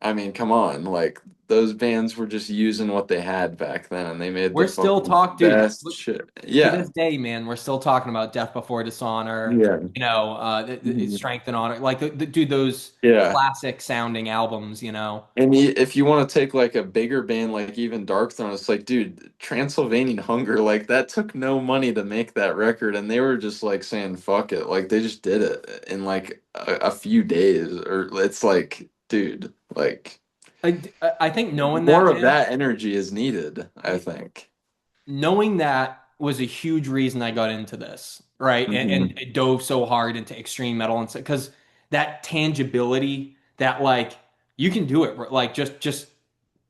B: I mean, come on, like those bands were just using what they had back then and they made the
A: We're still
B: fucking
A: dude.
B: best shit.
A: To
B: Yeah.
A: this day, man, we're still talking about Death Before Dishonor.
B: Yeah. Mhm.
A: Strength and Honor. Like, dude, those
B: Yeah.
A: classic sounding albums.
B: And if you want to take like a bigger band, like even Dark Throne, it's like, dude, Transylvanian Hunger, like that took no money to make that record, and they were just like saying, "Fuck it," like they just did it in like a few days, or it's like, dude, like
A: I think knowing
B: more
A: that,
B: of
A: man.
B: that energy is needed, I think.
A: Knowing that was a huge reason I got into this, right? And
B: Hmm.
A: it dove so hard into extreme metal and because that tangibility, that like you can do it, like just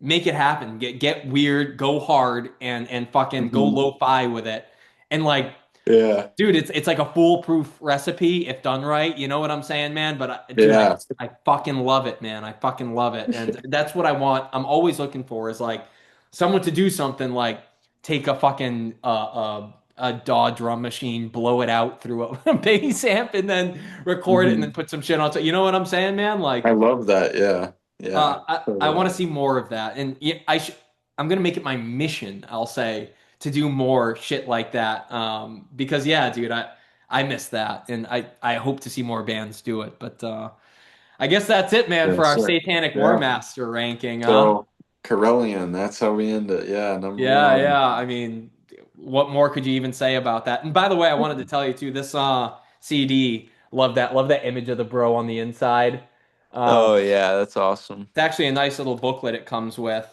A: make it happen, get weird, go hard, and fucking go
B: Hmm.
A: lo-fi with it, and like.
B: Yeah.
A: Dude, it's like a foolproof recipe if done right. You know what I'm saying, man? But dude,
B: Yeah.
A: I fucking love it, man. I fucking love it, and that's what I want. I'm always looking for is like someone to do something like take a fucking a DAW drum machine, blow it out through a bass amp, and then record it, and then
B: Hmm.
A: put some shit on top. You know what I'm saying, man?
B: I
A: Like,
B: love that. Yeah. Yeah.
A: I want to see more of that, and yeah, I'm gonna make it my mission. I'll say to do more shit like that. Because yeah, dude, I miss that, and I hope to see more bands do it. But I guess that's it, man, for
B: That's
A: our
B: sick.
A: Satanic
B: Yeah.
A: Warmaster ranking, huh?
B: So Corellian, that's how we end it. Yeah, number
A: Yeah,
B: one.
A: yeah. I mean, what more could you even say about that? And by the way, I wanted to tell you too, this CD, love that image of the bro on the inside. Um,
B: Oh yeah, that's awesome.
A: it's actually a nice little booklet it comes with.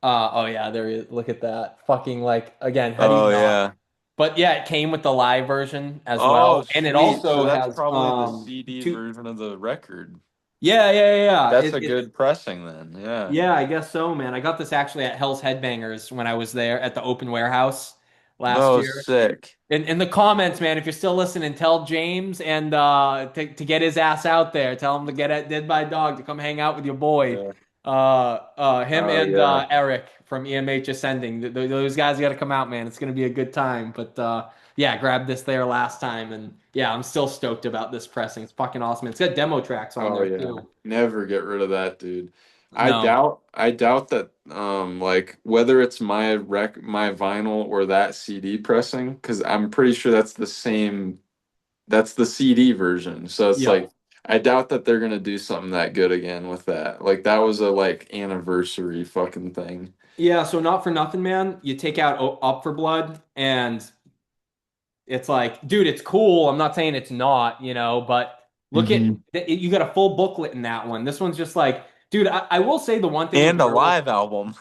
A: Oh yeah, there you look at that. Fucking like again, how do you
B: Oh
A: not?
B: yeah.
A: But yeah, it came with the live version as
B: Oh,
A: well, and it
B: sweet. So
A: also
B: that's
A: has
B: probably the CD
A: two.
B: version of the record.
A: Yeah, yeah, yeah, yeah.
B: That's a good pressing then. Yeah.
A: Yeah, I guess so, man. I got this actually at Hell's Headbangers when I was there at the open warehouse last
B: Oh,
A: year.
B: sick.
A: In the comments, man, if you're still listening, tell James and to get his ass out there. Tell him to get at Dead by Dog to come hang out with your boy.
B: Yeah.
A: Him
B: Oh
A: and
B: yeah.
A: Eric from EMH Ascending. Those guys got to come out, man. It's gonna be a good time. But yeah, grabbed this there last time, and yeah, I'm still stoked about this pressing. It's fucking awesome. It's got demo tracks on
B: Oh
A: there
B: yeah.
A: too.
B: Never get rid of that, dude.
A: No.
B: I doubt that like whether it's my vinyl or that CD pressing, because I'm pretty sure that's the CD version. So it's
A: Yeah.
B: like I doubt that they're gonna do something that good again with that. Like that was a like anniversary fucking thing.
A: Yeah, so not for nothing, man. You take out Up for Blood, and it's like, dude, it's cool. I'm not saying it's not, but look at
B: Hmm.
A: you got a full booklet in that one. This one's just like, dude, I will say the one thing with
B: And a
A: Werewolf.
B: live album.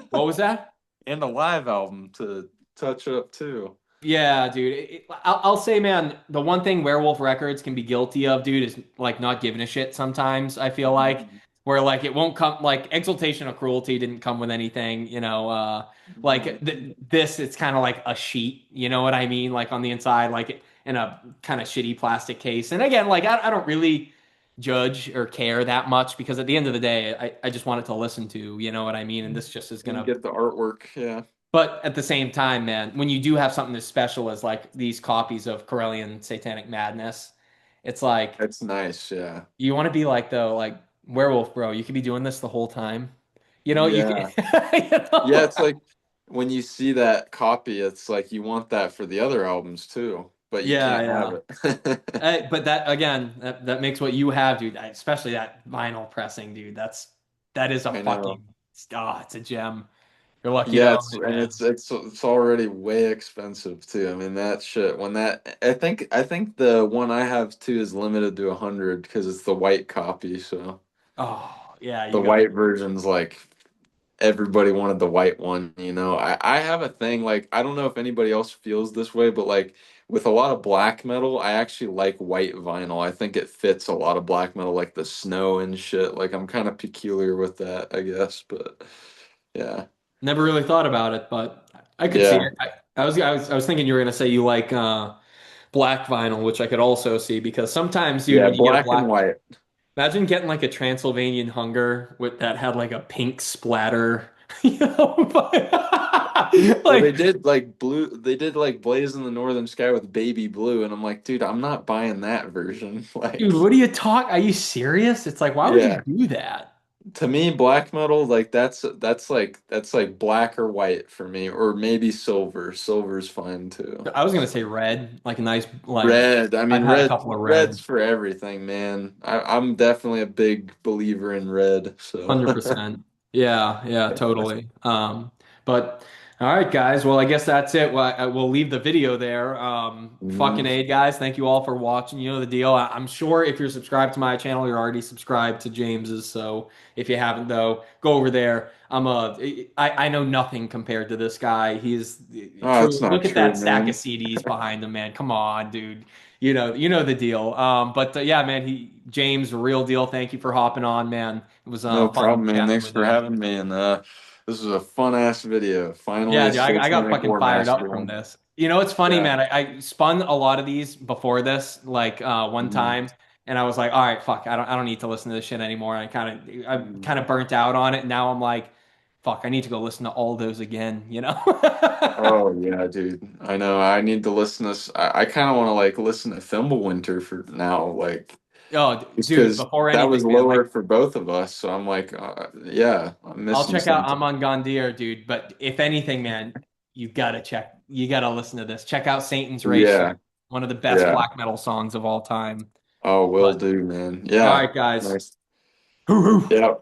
A: What was that?
B: And a live album to touch up too.
A: Yeah, dude. I'll say, man, the one thing Werewolf Records can be guilty of, dude, is like not giving a shit sometimes, I feel like.
B: Mhm.
A: Where like it won't come like Exaltation of Cruelty didn't come with anything, like
B: Mhm.
A: this it's kind of like a sheet, you know what I mean? Like on the inside, like in a kind of shitty plastic case. And again, like I don't really judge or care that much because at the end of the day, I just want it to listen to, you know what I mean? And this just is
B: And
A: gonna
B: get the artwork. Yeah.
A: but at the same time, man, when you do have something as special as like these copies of Corellian Satanic Madness, it's like
B: That's nice. Yeah.
A: you want to be like though, like Werewolf, bro. You could be doing this the whole time. You can,
B: Yeah. Yeah, it's like when you see that copy, it's like you want that for the other albums too, but you
A: Yeah,
B: can't have
A: yeah.
B: it.
A: But that again, that makes what you have, dude. Especially that vinyl pressing, dude. That is a
B: I know.
A: fucking it's a gem. You're lucky to
B: Yeah,
A: own it, man.
B: it's already way expensive too. I mean that shit when that I think the one I have too is limited to 100 because it's the white copy, so
A: Oh, yeah,
B: the
A: you got
B: white version's like everybody wanted the white one, you know. I have a thing like I don't know if anybody else feels this way, but like with a lot of black metal, I actually like white vinyl. I think it fits a lot of black metal, like the snow and shit. Like I'm kind of peculiar with that, I guess, but yeah.
A: never really thought about it, but I could see
B: Yeah.
A: it. I was thinking you were gonna say you like black vinyl, which I could also see because sometimes, dude,
B: Yeah,
A: when you get a
B: black and
A: black,
B: white.
A: imagine getting like a Transylvanian Hunger with that had like a pink splatter, you know,
B: Well,
A: like,
B: they did like Blaze in the Northern Sky with Baby Blue, and I'm like, dude, I'm not buying that version.
A: dude,
B: Like,
A: what are you talk? Are you serious? It's like, why would you
B: yeah.
A: do that?
B: To me, black metal, like that's like black or white for me, or maybe silver. Silver's fine too.
A: I was gonna say
B: So
A: red, like a nice, like
B: red, I
A: I've
B: mean
A: had a couple of
B: red's
A: reds.
B: for everything, man. I'm definitely a big believer in red, so
A: 100%. Yeah, yeah, totally. But all right, guys. Well, I guess that's it. We'll leave the video there. Fucking
B: Mhm.
A: A, guys. Thank you all for watching. You know the deal. I'm sure if you're subscribed to my channel, you're already subscribed to James's. So if you haven't, though, go over there. I know nothing compared to this guy. He's
B: Oh,
A: true.
B: that's not
A: Look at
B: true,
A: that stack of
B: man.
A: CDs behind him, man. Come on, dude. You know the deal. But yeah, man, James, real deal. Thank you for hopping on, man. It was
B: No
A: fun
B: problem, man.
A: chatting
B: Thanks
A: with
B: for
A: you.
B: having me, and this was a fun ass video. Finally,
A: Yeah,
B: a
A: dude, I got
B: Satanic
A: fucking fired
B: Warmaster
A: up from
B: one.
A: this. You know, it's funny,
B: Yeah.
A: man. I spun a lot of these before this, like one
B: Mhm.
A: time, and I was like, all right, fuck, I don't need to listen to this shit anymore. And I'm
B: Mhm.
A: kind of burnt out on it. And now I'm like, fuck, I need to go listen to all those again, you know?
B: Oh yeah, dude. I know. I need to listen to this. I kind of want to like listen to Thimblewinter for now, like
A: Oh,
B: just
A: dude,
B: because
A: before
B: that was
A: anything, man,
B: lower
A: like
B: for both of us. So I'm like, yeah, I'm
A: I'll
B: missing
A: check out
B: something.
A: Amon Gandir, dude. But if anything, man, you gotta listen to this. Check out Satan's Race,
B: Yeah,
A: one of the best
B: yeah.
A: black metal songs of all time.
B: Oh, will
A: But
B: do, man.
A: all
B: Yeah.
A: right, guys.
B: Nice.
A: Hoo hoo.
B: Yeah.